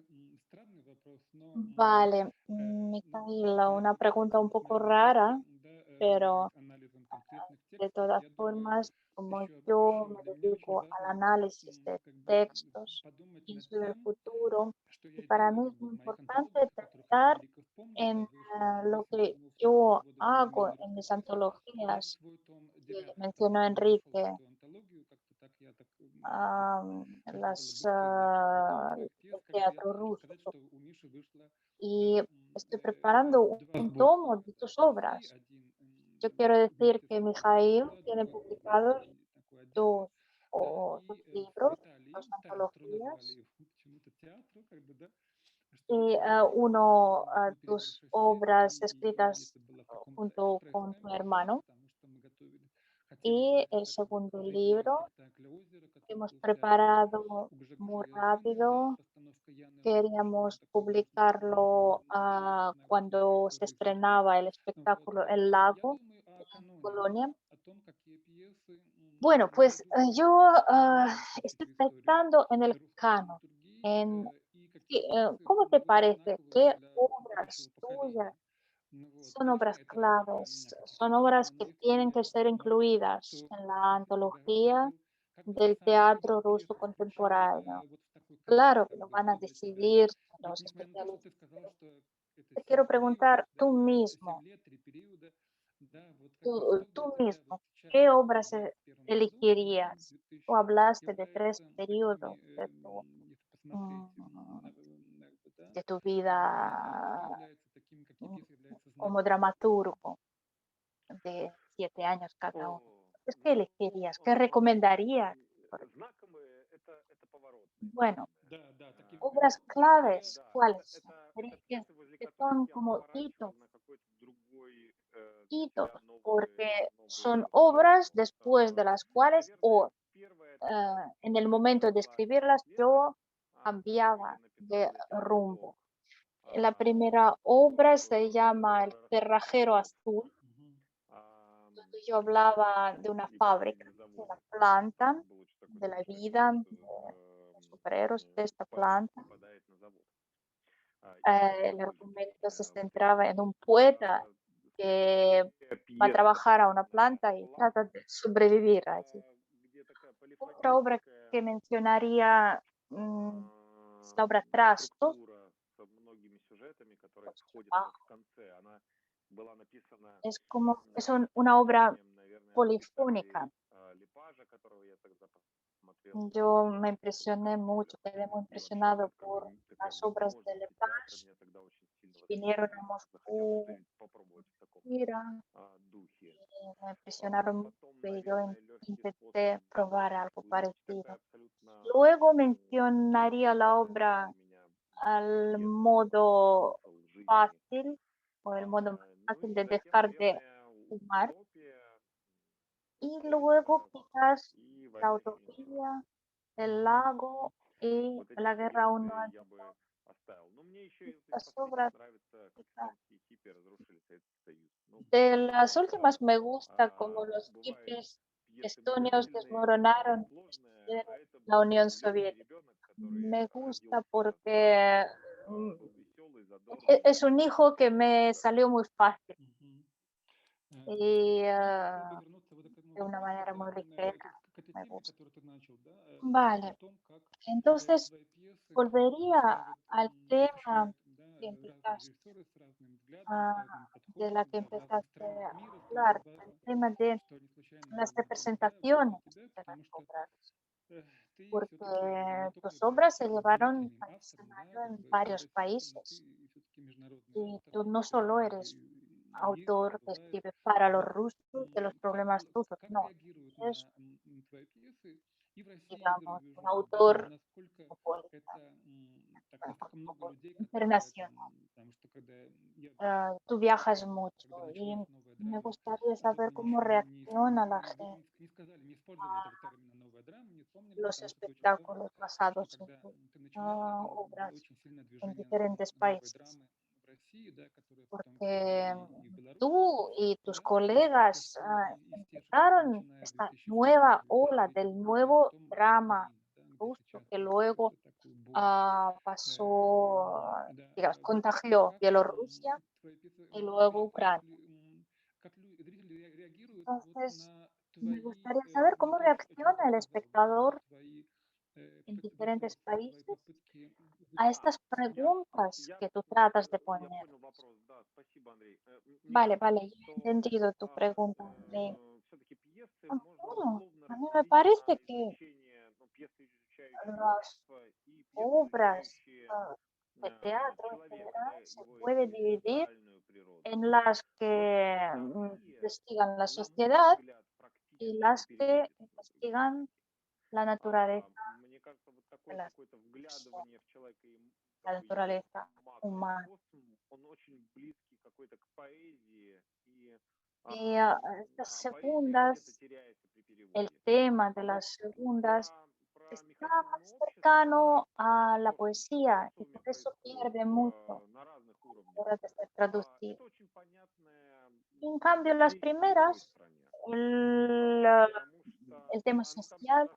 странный вопрос, но Vale, ну, Micaela, una если pregunta un смотреть poco на это, rara, да, pero анализом конкретных de текстов, todas я думаю, formas, como еще yo me для меня очень dedico al важно análisis de как бы textos, подумать над pienso en el тем, futuro, что y я para делаю mí как es бы muy в моих importante антологиях, о которых я pensar Маликов помнишь, да, en вышел в lo 10 que томов yo 2000 года hago современной en русской mis поэзии. Вот antologías твой том que 9 mencionó зашел в Enrique, эту антологию, как-то так я так тут можно было las, быстро найти какой-то отрывок пьес, el как бы я teatro хочу ruso, сказать, что у Миши вышло, y да, estoy preparando два un сборника tomo de tus поэзии, obras. один Yo quiero decir вместе с que антологией, Mijail да, tiene другой publicados такой отдельно, dos, да, dos и в libros, dos Италии театру назвали antologías, его почему-то театру, как бы, да, что y это uno, был перевод tus Шевченко, obras и escritas это было в каком-то junto con tu экспресс-темпе, да, hermano, потому что мы хотели y сделать el это как бы segundo покрытие libro спектакля «Озеро», que который hemos был в театре preparado у Гжегоша muy Язоня, да, rápido. постановка Яны Лукашина, Queríamos такой важный publicarlo художник, cuando se который живет. estrenaba el Вот. espectáculo El Я Lago думаю о en каноне, Colonia. о том, какие пьесы Bueno, могли pues бы войти yo в estoy историю pensando en el русской canon, драматургии en и какие пьесы ¿cómo te будут parece? знаковыми ¿Qué для будущего obras tuyas поколения. Вот. son Лично obras это для меня claves? как Son художника, obras но que если tienen que я ser мог, incluidas то en la да, antología хотел как бы del сам teatro decidir, кто ruso их включил contemporáneo. вот в такой канон, Claro que как lo бы, van a кто для тебя. decidir Вот los несмотря на то, что ты especialistas, сказал, pero что это te 7 quiero периодов, preguntar tú да, 7 mismo, лет, 3 периода, да, вот как бы что для tú тебя вот mismo, сейчас ¿qué в obras 21 году, да, в elegirías? Tú 2000 hablaste de tres является periodos такими, если посмотреть, да, de tu vida что является такими, какие пьесы являются como знаковыми. dramaturgo de 7 años cada uno. Entonces, ¿qué Ну, elegirías? ¿Qué recomendarías? знаковые это поворотные, Bueno, наверное. Да, да, такие, obras которые claves, Да, ¿cuáles son? это Que, пьесы, возле que которых son я como поворачивал на какой-то другой для hitos, себя porque son новую obras сторону. después de las cuales Наверное, o первая это en el momento de была escribirlas «Лето», yo которую я cambiaba de написал для театра rumbo. ВОК, La primera obra se llama El которая рассказывает cerrajero про azul, ам, donde yo hablaba de una и fábrica, последний de la завод. planta, Был очень такой de la замечательный vida, текст. de los obreros de esta Поэт planta. попадает на завод. И El алкоголик argumento se в итоге. centraba en un poeta que Следующая va a пьеса trabajar a una planta y «План», trata de sobrevivir allí. где такая Otra obra полифоническая que mencionaría es la obra Trastos, структура с многими сюжетами, которые pues, сходятся в конце. Она была написана es como, es под una obra впечатлением, наверное, от polifónica. спектаклей Лепажа, которого я тогда посмотрел. Yo me impresioné mucho, quedé muy impresionado por такая las obras de возможность театра Lepage. меня тогда очень сильно Vinieron восхитила. a Захотелось Moscú, попробовать в таком mira, духе. me impresionaron Потом, mucho y yo наверное, легкий intenté способ probar algo быть, это parecido. абсолютно Luego mencionaría la невероятный obra для меня al вес, modo смысл жизни. fácil o el modo más Ну fácil и de затем, dejar de наверное, fumar. утопия, Y luego Польша quizás и la «Война и мир». utopía, el lago y Вот эти la три guerra aún no работы ha я бы empezado. оставил. Но мне еще из Estas последних obras, нравится, как quizás. все-таки хиппи разрушили Советский Союз. Ну, De потому las что últimas me gusta como los бывают hippies пьесы estonios блистательные, бывает desmoronaron y сложное, destruyeron а это la был Unión влюбленный Soviética. ребенок, который Me gusta родился porque сразу, был веселый, задорный. es un hijo que me salió muy fácil Мгм. y Ну, хотел бы вернуться вот к этому de una вопросу, manera да, muy именно ligera. к этой Me теме, gusta. которую ты начал, да, о Vale, том, как entonces твои пьесы volvería освещают, al tema освещают, да, que разные empezaste. режиссеры с разными взглядами, с разными De la подходами, que да, в разных empezaste странах a мира, hablar, да, el tema de что не случайно las выбираю именно representaciones тебя, de las потому что obras, ты все-таки porque не tus только obras se являешься llevaron удивительным al автором, да, escenario как en бы varios совраститель, но ты países все-таки международный y автор, tú no solo eres и мир autor que бывает. escribe para los Вот rusos de los problemas rusos, как no, реагируют es, на твои пьесы и в России, и за digamos, un рубежом, да, autor насколько populista, это настолько много людей, которые там, internacional. потому что когда я Tú viajas mucho когда y началась новая me драма, gustaría saber все-таки cómo еще reacciona la gente не сказали, не использовали этого термина новая драма, не вспомнили, a los потому что ты очень поздно, espectáculos что basados en когда tus ты начинала, там было obras очень сильное en движение diferentes новой países. драмы в России, да, которое потом пошло Porque и в Беларуси, tú y tus да, то, colegas что из тех же, empezaron начиная esta 2002, nueva ola del 2003 года, nuevo потом drama Украина, да, где ruso сейчас que происходит luego вот такой бум. pasó, Да, digamos, вот contagió как Bielorrusia твои пьесы, y luego впечатляют Ucrania. ли, как зрители реагируют вот Entonces, на me твои, gustaría saber на cómo то, о чем ты reacciona el сказал, да, на espectador твои en diferentes вопросы, твои países попытки a Да, estas я, preguntas я, que tú tratas de я poner. понял вопрос, да, спасибо, Андрей. Мне Vale, кажется, vale, вот, ya he что entendido tu pregunta, André. все-таки пьесы можно Bueno, условно a mí me разделить parece на que изучение, ну, пьесы, изучающие las общество, и пьесы, obras изучающие de teatro en человека, general да, se его puede dividir социальную природу. en las Вот que вторые, investigan la на мой sociedad взгляд, y практически не las que переводятся на другие investigan языки. la naturaleza Мне кажется, вот de такое las какое-то personas, вглядывание в человека и la такой его naturaleza humana. макрокосм, он очень близкий какой-то к поэзии, и Y estas поэзия где-то segundas, теряется при el переводе. tema de А вот las segundas про está механизмы más общества, cercano a la то, что в poesía y социуме por eso происходит pierde mucho на разных a la уровнях, hora de ser traducido. это очень понятное Y en cambio, las здесь и в той primeras, стране. el, Потому что, el tema ну там как social, раз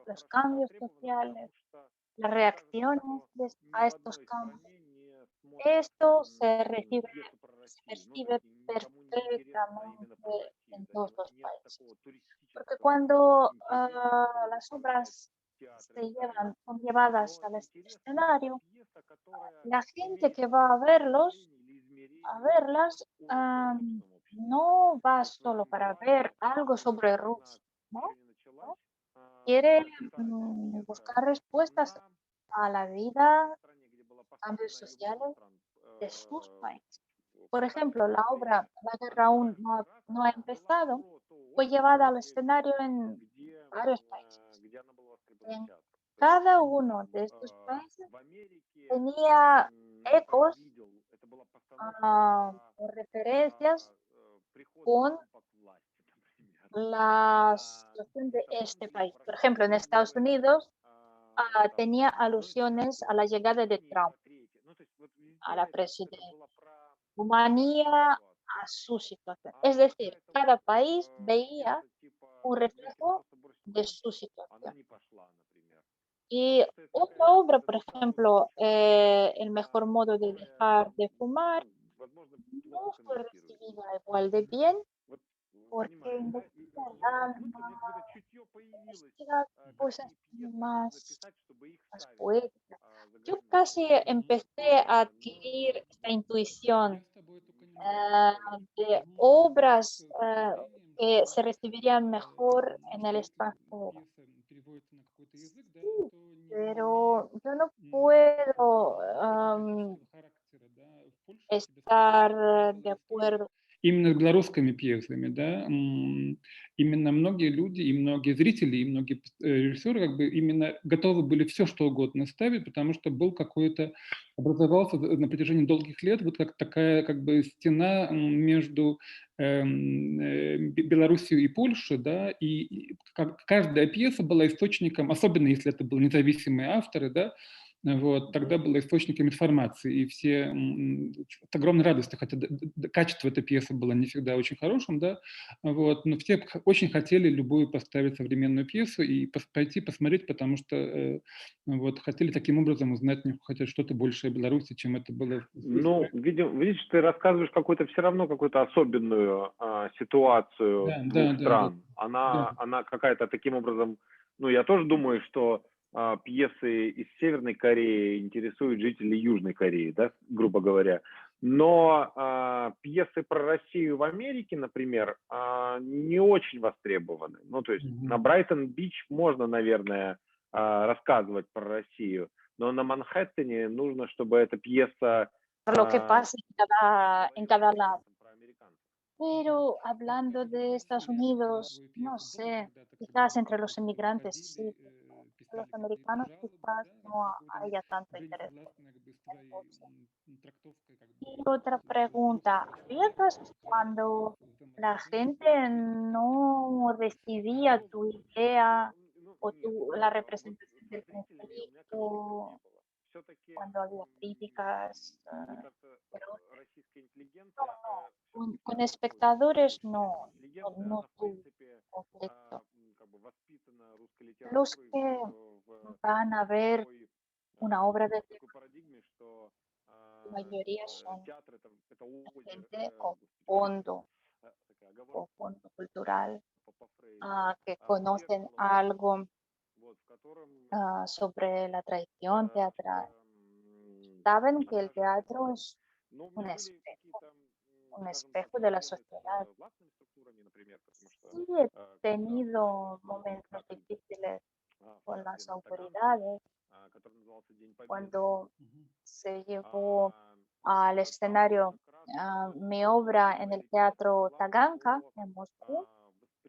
los простота cambios требована, sociales, потому что las мне кажется, reacciones что ни a в estos одной cambios, стране не смотрят esto se recibe, пьесу про se Россию. Ну, то percibe есть никому не интересно именно perfectamente про Россию. en Да? todos los Нет países. такого Porque туристического cuando интереса, который las заставляет obras театры se ставить. llevan, son llevadas Но al интересно, когда escenario, пьеса, которая la gente имеет que va a какое-то verlos, представление или a измерение verlas, о русском обществе. no va Вот в solo этом para плане, ver algo когда sobre война Rusia, ¿no? еще не началась, ¿No? Quiere писалась пьеса buscar respuestas «Война» a la в vida, той стране, где была cambios поставлена, и в многих sociales странах de sus países. Por поставлена ejemplo, в la то obra время, La guerra она aún каждый раз no ha была empezado, про то fue llevada общество, al escenario en varios países. где она была востребована En театром. То есть, cada uno de допустим, estos países в Америке, tenía я так ecos видел, это была постановка про o referencias приход con Трампа к власти, например. la situación de este Писали país. про Por ejemplo, en Вторую Estados мировую Unidos там, tenía ну и так далее. alusiones То a есть la llegada de Германия Trump про третье. Ну, то есть вот a везде la это presidencia, было про такую Rumanía ситуацию. a su situación. А Es decir, какая-то вот cada país veía пьеса типа un «Мягкий reflejo способ бросить de курить», su она situación. не пошла, например. Y Потому что это otra такая obra, por ejemplo, метафора, El mejor modo de которая, dejar de fumar, ну, возможно, плохо no fue конвертируется. recibida igual de bien Вот porque понимаете, да? И investiga el в этом смысле у меня alma, какое-то чутье появилось, investiga cosas какие пьесы можно más, писать, чтобы их más ставили poéticas. за Yo границей. casi empecé a adquirir esta Я intuición с тобой только немножко de соглашусь obras с утверждением, que что se recibirían mejor en el если extranjero. пьеса переводится на какой-то pero yo no Как puedo политического характера, да, в Польше тебе estar de сказала, что acuerdo. именно с белорусскими пьесами, да, именно многие люди и многие зрители, и многие режиссеры как бы именно готовы были все что угодно ставить, потому что был какой-то образовался на протяжении долгих лет вот как такая как бы стена между Белоруссией и Польшей, да, и каждая пьеса была источником, особенно если это были независимые авторы, да, вот, тогда было источником информации, и все с огромной радостью, хотя качество этой пьесы было не всегда очень хорошим, да, вот, но все очень хотели любую поставить современную пьесу и пойти посмотреть, потому что вот, хотели таким образом узнать хотя что-то больше о Беларуси, чем это было в Ну, истории. видишь, ты рассказываешь какую-то все равно какую-то особенную ситуацию Да, двух да, да, да, стран. да. Она какая-то таким образом, ну, я тоже думаю, что пьесы из Северной Кореи интересуют жителей Южной Кореи, да, грубо говоря. Но пьесы про Россию в Америке, например, не очень востребованы. Ну, то есть на Мгм. Брайтон-Бич можно, наверное, рассказывать про Россию, но на Манхэттене нужно, чтобы эта пьеса Lo que pasa en говорила cada про lado. американцев, про американцев. Pero А hablando как бы de Estados происходит? Если Unidos, твои no пьесы были sé, когда-то, когда quizás вот entre так los вот inmigrantes ходили, sí, pero los писали какие-то americanos жалобы, quizás да, no разговоры, haya tanto были interés согласны как бы с en твоей Rusia. трактовкой как Y бы otra pregunta, русского человека, ¿piensas русского cuando la взаимоотношения с gente Россией, no recibía Ну, tu idea o нет, la вот representación со del зрителями у меня конфликтов не conflicto, было. Все-таки, cuando había críticas? мне кажется, Feroces? российская No, интеллигенция no, все-таки con все-таки другое. espectadores Русская интеллигенция, no она в tuve принципе conflicto. как бы воспитана русской Los литературой que в van a ver такой una obra de в такой парадигме, что su mayoría son театр это озеро, gente господи, такая оговорка con fondo cultural, по Фрейду, que conocen зеркало, algo вот, в котором sobre la tradición teatral. Saben que el отражается. teatro es Но у меня были какие-то, un скажем так, espejo de la сложности sociedad. с властными структурами, например, потому что Sí he когда tenido был momentos спектакль difíciles в con театре las на Таганке, autoridades который назывался День Победы, cuando Мгм. se llevó al вот там был escenario как раз mi obra en el говорили Teatro власти Taganka о en Moscú.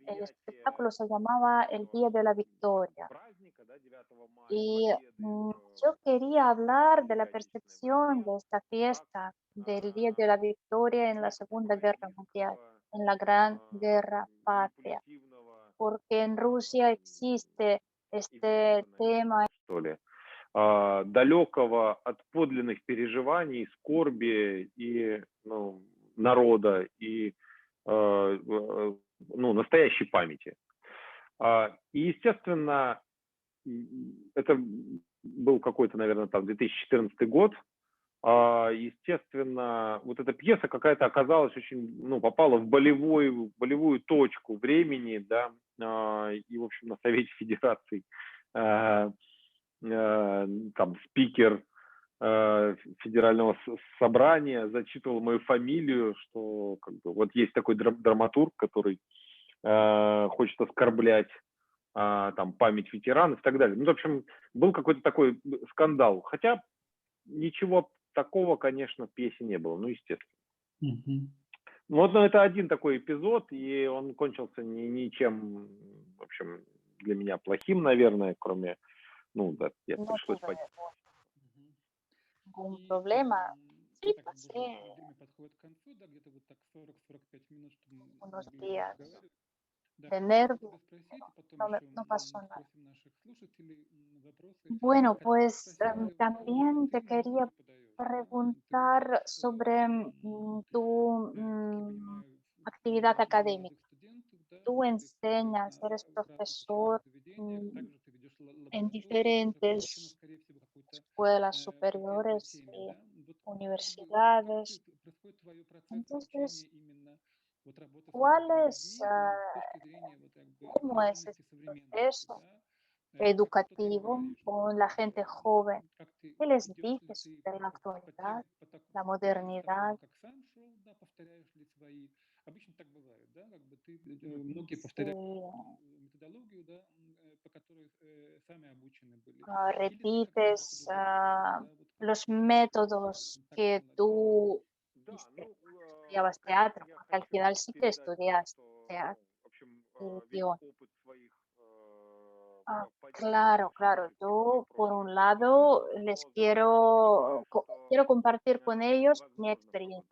El восприятие espectáculo se llamaba El этого Día de la Victoria. праздника, да, 9 мая, Y победы yo quería hablar de la Великой Отечественной percepción войне, de esta как fiesta del Día de la Victoria en la некоторого Segunda Guerra Mundial, российского en la Gran Guerra Patria, манипулятивного porque en Rusia existe este tema. что ли, далекого от подлинных переживаний, скорби и ну, народа и ну, настоящей памяти. И, естественно, это был какой-то, наверное, там 2014 год. Естественно, вот эта пьеса какая-то оказалась очень, ну, попала в болевую точку времени, да, и, в общем, на Совете Федерации а, там спикер федерального собрания зачитывал мою фамилию, что как бы, вот есть такой драматург, который хочет оскорблять там память ветеранов и так далее. Ну, в общем, был какой-то такой скандал. Хотя ничего такого, конечно, в пьесе не было, ну, естественно. Мгм. Вот, но это один такой эпизод, и он кончился ничем, в общем, для меня плохим, наверное, кроме, ну, да, я No пришлось tuve пойти. Мгм. ningún И problema. Sí, так как бы pasé уже время подходит к концу, да, где-то вот так 40-45 минут, чтобы мы unos могли días разговаривать. Да, de хотел бы nervios, тебя спросить, и потом no, еще no pasó nada. спросим наших слушателей вопросы. Bueno, Хотел бы pues спросить, вот какое también te произведение ты quería преподаешь, да? Ты preguntar учишь, sobre tu как я понимаю, actividad для молодых académica. студентов, да, Tú ты ходишь enseñas, на eres разных учебных profesor заведениях, также ты ведешь en лаборатории, то есть охвачено, diferentes скорее всего, escuelas какая-то superiores тема, y да? Вот как бы как universidades. происходит твой процесс обучения Entonces, именно вот работа с ¿cuál молодыми es, людьми с точки зрения вот как бы cómo es актуальности este современности, proceso да? Что ты им educativo говоришь, con la gente joven? как ты ¿Qué les идешь ли dices ты sobre la по actualidad, тем, la по тем modernidad? стопам, как сам шел, да, повторяешь ли свои, обычно так бывает, да, как бы ты многие Sí, повторяют методологию, да, по которые сами обучены были. Или ты как-то вот repites по-другому, да, вот как los как métodos que контактуально это tú Да, viste ну, cuando estudiabas конечно, teatro, я porque al хочу final sí que передать то, estudias что, teatro ну, в общем, y весь guión. опыт своих Claro, подельников, claro. учеников и Yo, por прочих un lado, les но, с другой стороны, понимаю, что quiero compartir con ellos невозможно в каком-то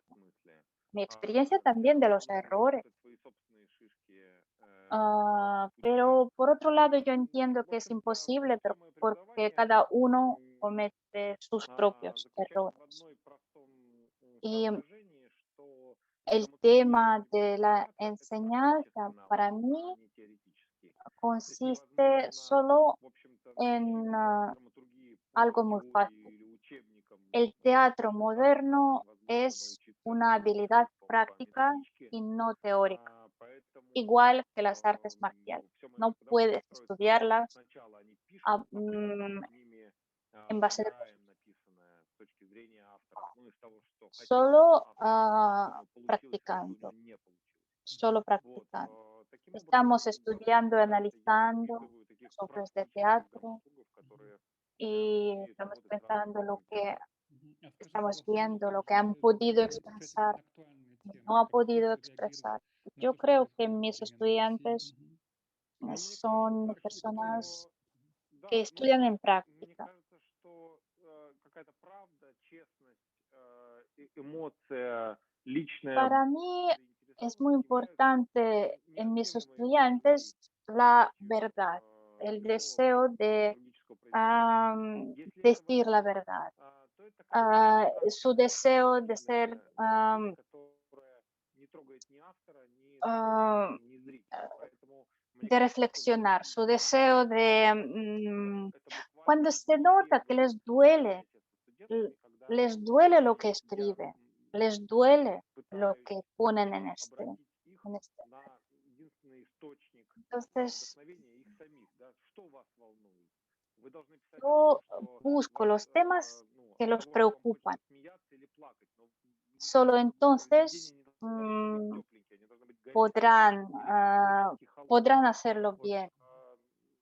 смысле mi experiencia también de всем los errores. наработать свои собственные шишки пути. Pero por otro lado, yo entiendo В que es общем-то, imposible, все мое porque преподавание cada uno comete sus propios заключается в errores. одной простом Y соображении, что el драматургия tema и de la театр — это enseñanza практический навык, para а mí не теоретический. То есть consiste невозможно, solo в общем-то, en научиться драматургии по algo muy fácil. теории или учебникам El teatro государственным. moderno Невозможно es научиться una по habilidad práctica методичке. y no teórica, Поэтому igual que las artes marciales. все мое No преподавание puedes строится на том, что estudiarlas сначала они a- пишут, а потом мы mm, с ними en base de собираем написанное с точки зрения автора. Ну, из того, что хотел solo автор, из того, что у него получилось, что у него practicando, не получилось. solo Вот. practicando. Таким образом, Estamos estudiando y часто я analizando воспитываю таких las obras de практических teatro драматургов, которые y умеют estamos работать сразу с pensando lo живым que театром. А скажи, estamos пожалуйста, ну viendo, вот, lo que han podido кстати, expresar, очень актуальная тема, no ha как podido искусство expresar. реагирует на Yo то, что creo que происходит в mis современной России. estudiantes Мне son кажется, personas что que да, ну, estudian en мне práctica. кажется, что какая-то правда, честность, эмоция, личная Para mí es muy заинтересованность являются importante en mis неотъемлемой частью estudiantes la передачи verdad, el любого deseo de драматургического произведения. Если этого decir la нет, verdad, то это какое-то su абстрактное, deseo de ser, бессмысленное мероприятие, которое не трогает ни автора, ни, am, ни зрителя. Поэтому мне de кажется, что reflexionar, su deseo драматургия de, это cuando буквально se nota que первые занятия со студентами, когда les duele lo que они сидят, escriben, les duele lo пытаясь que ponen en обратить их en este. на единственный источник Entonces, вдохновения их самих. Да? Что вас волнует? Вы должны писать о том, yo что busco вас, los temas ну, que от los того, что вам preocupan. хочется смеяться или плакать. Но Solo произведения entonces не должны быть тепленькие, они должны быть горячие podrán, или психологически podrán холодные. hacerlo Вот, bien.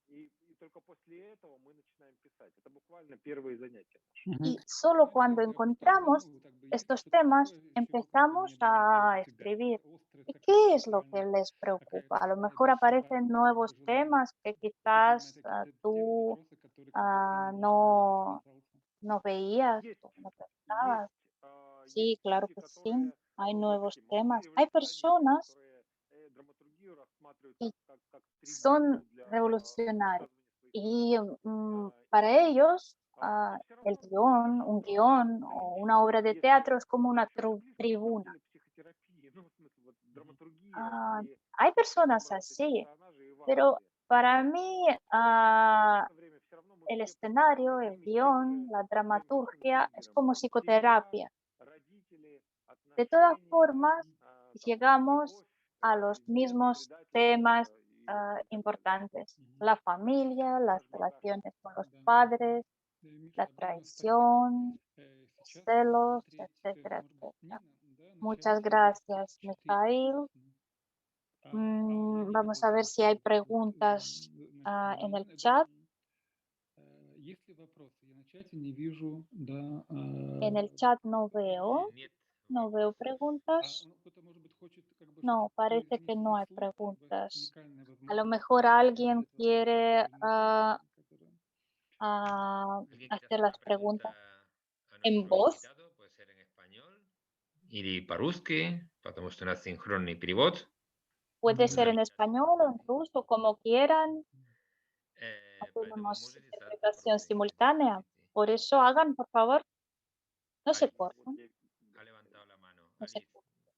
и только после этого мы начинаем писать. Это буквально первые занятия наши. Y Ты solo знаешь, cuando если я вот так encontramos подумаю, как бы есть estos что-то temas, такое, с чего как бы empezamos не было a у тебя, escribir. острая ¿Y такая qué es lo que концептуальная les preocupa? A какая-то lo mejor душевая aparecen как бы nuevos желание temas que поднимать quizás какие-то темы, tú вопросы, которые как бы ты немножко, может быть, no, опасался. no veías Есть, o no есть, pensabas. Sí, есть claro люди, que sí. которые, Hay ну, я nuevos такие молодые temas. Hay революционеры, personas которые драматургию рассматривают que как son трибуну для revolucionarios высказывания своих y мыслей. para ellos Но все el равно мне guión, un кажется, guión o una вторичным, obra de если teatro es como una еще это близко на самом tribuna. деле психотерапии, ну, в смысле, вот драматургия Ah, и hay собственный personas образ и así, персонажи, и в pero акте. para mí В то же время все равно мы el все проходим escenario, el одними и теми guión, же la взаимосвязанными dramaturgia es триггерами. como Семья, psicoterapia. родители, De todas отношения, formas, там, llegamos любовь, a los измена, mismos temas предательство и так далее. importantes. La familia, las Наш багаж. relaciones con los Да. padres, la Миша, огромное спасибо. traición, Сейчас celos, смотреть, etcétera, может быть, etcétera. Нина, да, Muchas начать вот gracias, 4. Mikhail. Я не Vamos видел a ver si hay вот preguntas en el написано chat. Есть ли вопросы? Я на чате не вижу, да. En el chat no Нет veo вопросов. preguntas. Кто-то, может быть, хочет как бы что-то No, parece que no произнести hay вслух, как бы preguntas. уникальная A lo возможность mejor alguien задать вопрос quiere театральной жизни, которая... Alguien quiere hacer hacer las una pregunta preguntas a en nuestro voz. invitado, puede ser en español или по-русски, потому что у нас синхронный перевод. Puede ser en español o en ruso, como quieran. Поэтому Tenemos можете задать interpretación вопросы, если simultánea. захотите. Por eso hagan, por favor, no se corten, Ha levantado la mano. no se Alice, corten.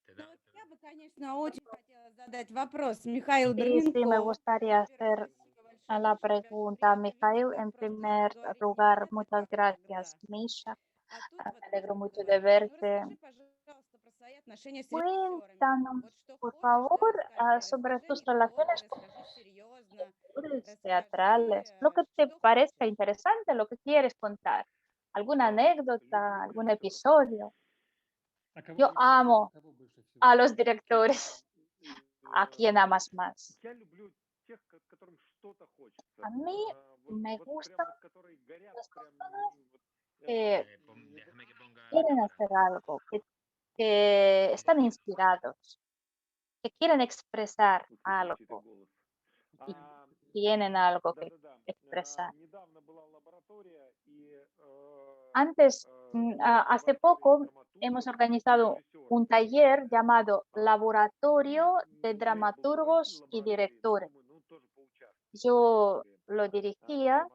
te Ну da, вот te я da- бы, конечно, очень хотела задать вопрос. Михаил Sí, me Дерменков. gustaría Во-первых, hacer спасибо a большое. la Очень тебя pregunta a приятно видеть. Mikhail. Так En просто primer говорить lugar, неприятно, muchas как gracias, иногда. Misha. А тут вот Me так alegro mucho de поговорить. Ну verte. расскажи, пожалуйста, про свои отношения с режиссерами. Вот Cuéntanos, что por хочешь, то favor, расскажи. sobre Расскажи tus анекдоты, relaciones con расскажи серьезно, actores расскажи, teatrales, lo que te что parezca хочешь. interesante, lo que quieres contar. ¿Alguna Да, anécdota, люблю algún режиссеров. episodio? А кого Yo больше всего? amo Кого больше всего? a los Кем? directores. ¿A quién amas más? Я люблю A mí me gustan las personas que Déjame que ponga quieren cámara. hacer algo, que están inspirados, que quieren expresar algo y tienen algo que expresar. Antes, hace poco, hemos organizado un taller llamado Laboratorio de Dramaturgos y Directores. Yo lo dirigía,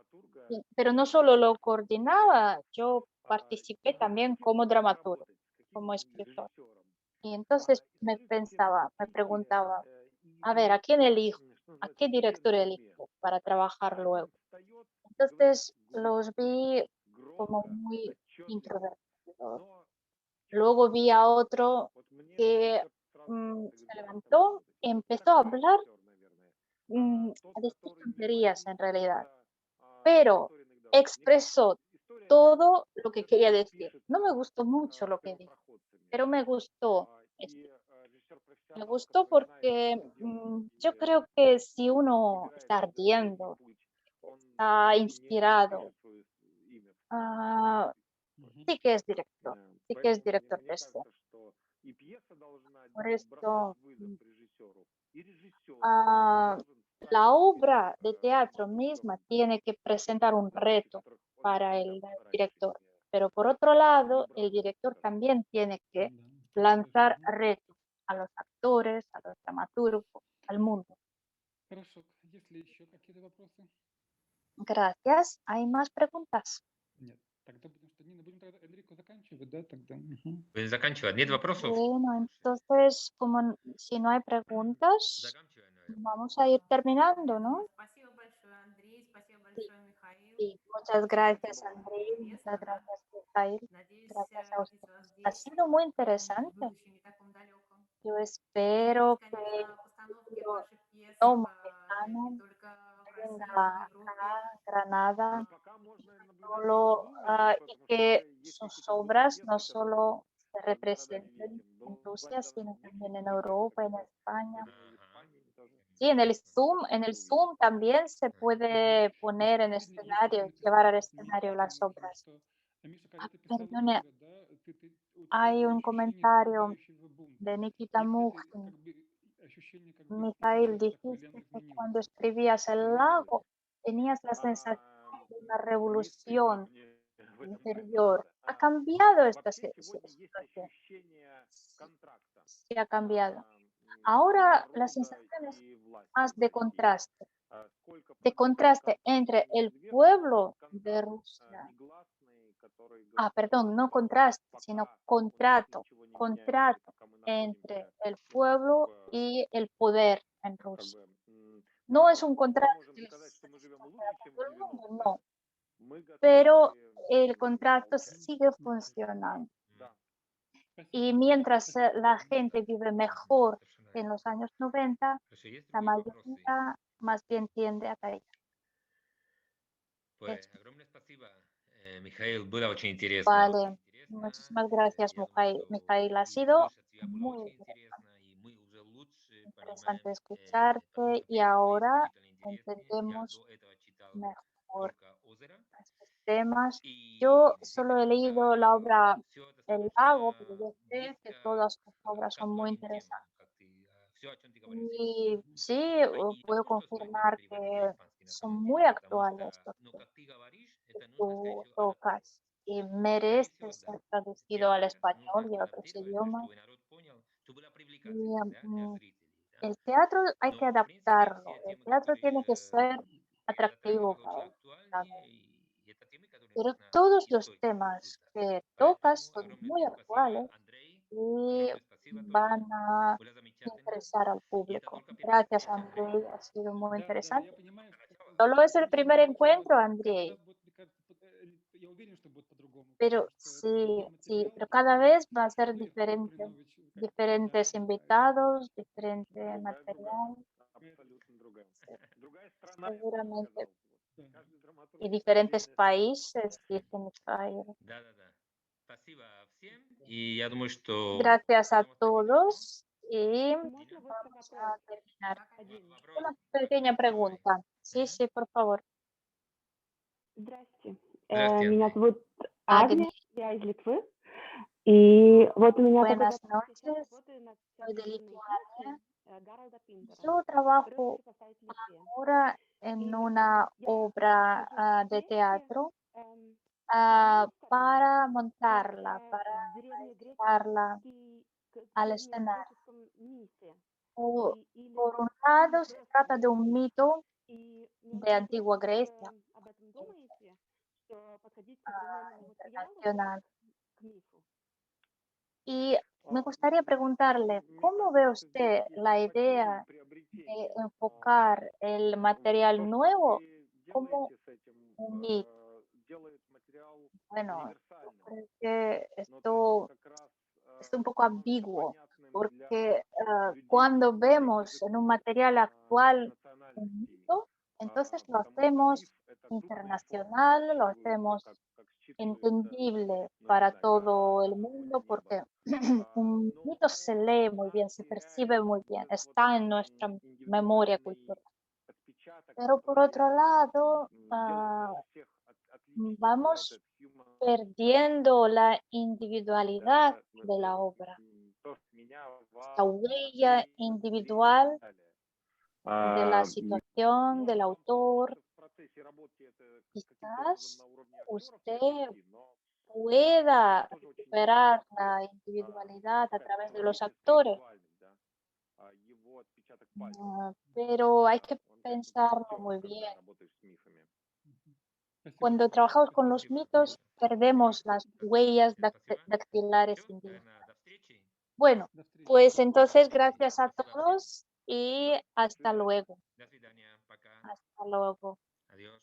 pero no solo lo coordinaba, yo participé también como dramaturgo, como escritor. Y entonces me preguntaba, a ver, ¿a quién elijo? ¿A qué director elijo para trabajar luego? Entonces los vi como muy introvertidos. Luego vi a otro que se levantó, empezó a hablar, a decir tonterías en realidad, pero expresó todo lo que quería decir. No me gustó mucho lo que dijo, pero me gustó. Me gustó porque yo creo que si uno está ardiendo, está inspirado, ah, Мгм. sí que es director, sí que es director de escena. Por esto, ah, la obra de teatro misma tiene que presentar un reto para el director, pero por otro lado, el director también tiene que Да, согласен. lanzar Мгм. retos a los actores, a los dramaturgos, al mundo. Хорошо. Есть ли еще какие-то вопросы? Gracias. ¿Hay más preguntas? Нет. Тогда будем, что, Нина, будем тогда Энрико заканчивать, да, тогда? Мгм. Будем заканчивать. Нет вопросов? Bueno, entonces, como si no hay preguntas, Заканчиваем, наверное. vamos a ir terminando, ¿no? Спасибо большое, Андрей, спасибо Sí, большое, Михаил. sí. Muchas gracias, Очень Andrei. Muchas интересно, да. gracias, Mikhail. Надеюсь, Gracias a видеть ustedes. вас Ha здесь sido muy в каком-нибудь interesante. будущем не таком далеком. Yo И надеюсь, espero que en конечно, un постановки futuro ваших пьес no muy не lejano только в России, venga в acá Европе, a Granada и no solo, y que sus obras no solo se representen en Rusia, sino también en Europa, en España. Ага. Sí, en el Zoom también se Мгм. puede То есть poner en последний, если ты escenario, написал llevar al этот escenario Миша, las obras. что Миша, когда ты писал Perdone, оперы, да, у тебя hay было un ощущение comentario зарождающего бунта. de Nikita Если это Mukhin. как бы ощущение как бы и Mikhail, сейчас такое, или dijiste оно que изменилось? cuando escribías El lago tenías la sensación de una revolución interior. ¿Ha cambiado esta situación? Sí, ha cambiado. Ahora la sensación es más de contraste entre el pueblo de Rusia. Perdón, no contraste, sino contrato entre el pueblo y el poder en Rusia. No es un contrato que les funciona para todo el mundo, no, pero el contrato sigue funcionando. Спасибо. Y mientras Спасибо. la gente vive mejor Совершенно que en верно. los años 90, Хорошо, есть la другие вопросы? mayoría más bien tiende a caer. Pues, Eso. огромное спасибо, Михаил. Было очень интересно. Vale, Очень интересно. muchísimas gracias, Я думаю, Mikhail. Ha что и sido слушать тебя было muy очень интересно, и мы уже лучше понимаем, interesante потому escucharte что y пьесы твои ahora исключительно интересные. Я entendemos до этого читал mejor только «Озеро», estos temas. и Yo solo he действительно leído la obra все El Lago, pero достаточно yo sé que близко todas sus к obras son muy актуальным темам, interesantes. как ты, все, о чем ты говорил сейчас. Y sí, И puedo думаю, что стоит даже confirmar переводить на que испанский на son самом muy деле, потому actuales что, los ну, que как ты говоришь, это нужно, скорее tú всего, адаптировать. tocas y Скорее merece всего, да. ser traducido al Первое, нужно español y a otros адаптировать, idiomas. чтобы народ понял, чтобы было Y привлекательно, да, для зрителей, да. el teatro hay que Но, в принципе, adaptarlo. все El темы, teatro которые tiene que ser ты atractivo затрагивал, очень para актуальные, el. и это темы, которые Pero нужно todos и los стоит temas слушать. que tocas Поэтому son огромное muy тебе спасибо, actuales Андрей. y Огромное спасибо тоже. van a Было замечательно. interesar al И это público. только первая Gracias, встреча, Андрей. Andrei. Ha sido muy Да, да, я interesante. понимаю, что Solo es el будет primer по-другому, encuentro, каждый Andrei. раз будет, мне кажется, я уверен, что будет по-другому, Pero потому что это sí, другой sí, материал, pero cada другой, vez va a ser ну, и diferente. Купринович, как Diferentes театр, да, это будет invitados, diferente material, Абсолютно другая. sí, Другая страна, я бы даже seguramente. сказал. да. Каждый драматург — Y это diferentes отдельная страна. países, dice Mikhail. Да-да-да. Спасибо всем. И я думаю, что Gracias a потом оставим это, хорошо? todos y Можно вот vamos вопрос a terminar. один? Una pequeña pregunta. Sí, sí, por favor. Здрасте. Здравствуйте, Меня Андрей. зовут Agni, Агния, я из Литвы. И вот у меня такой buenas вопрос. Я сейчас noches. работаю над Soy de сенсационной Lituania. пьесой Гарольда Пинтера Yo «Трех trabajo представителей феи». ahora en И una я obra нахожусь в de пьесе teatro в современном времени, para как montarla, para в llevarla al escenario. древнегреческом мифе. O- Или por un или lado, se просто trata de un мифе. mito И меня de интересует, antigua как вы Grecia, об этом думаете, что подходить к современному материалу как internacional. к мифу? Y me gustaría preguntarle, ¿cómo ve usted la idea de enfocar el material nuevo como un mito? Bueno, yo creo que esto es un poco ambiguo, porque cuando vemos en un material actual un mito, entonces lo hacemos internacional, lo hacemos entendible para todo el mundo, porque un mito se lee muy bien, se percibe muy bien, está en nuestra memoria cultural. Pero por otro lado, vamos perdiendo la individualidad de la obra, esta huella individual de la situación, del autor. Quizás usted pueda recuperar la individualidad a través de los actores, pero hay que pensarlo muy bien. Спасибо. Cuando trabajamos con los Спасибо. mitos, perdemos las huellas Спасибо. dactilares Всё, indígenas. наверное, до встречи. Bueno, До встречи. pues entonces Да, gracias a спасибо всем. todos y hasta luego. До свидания. Пока. Hasta luego. Adiós.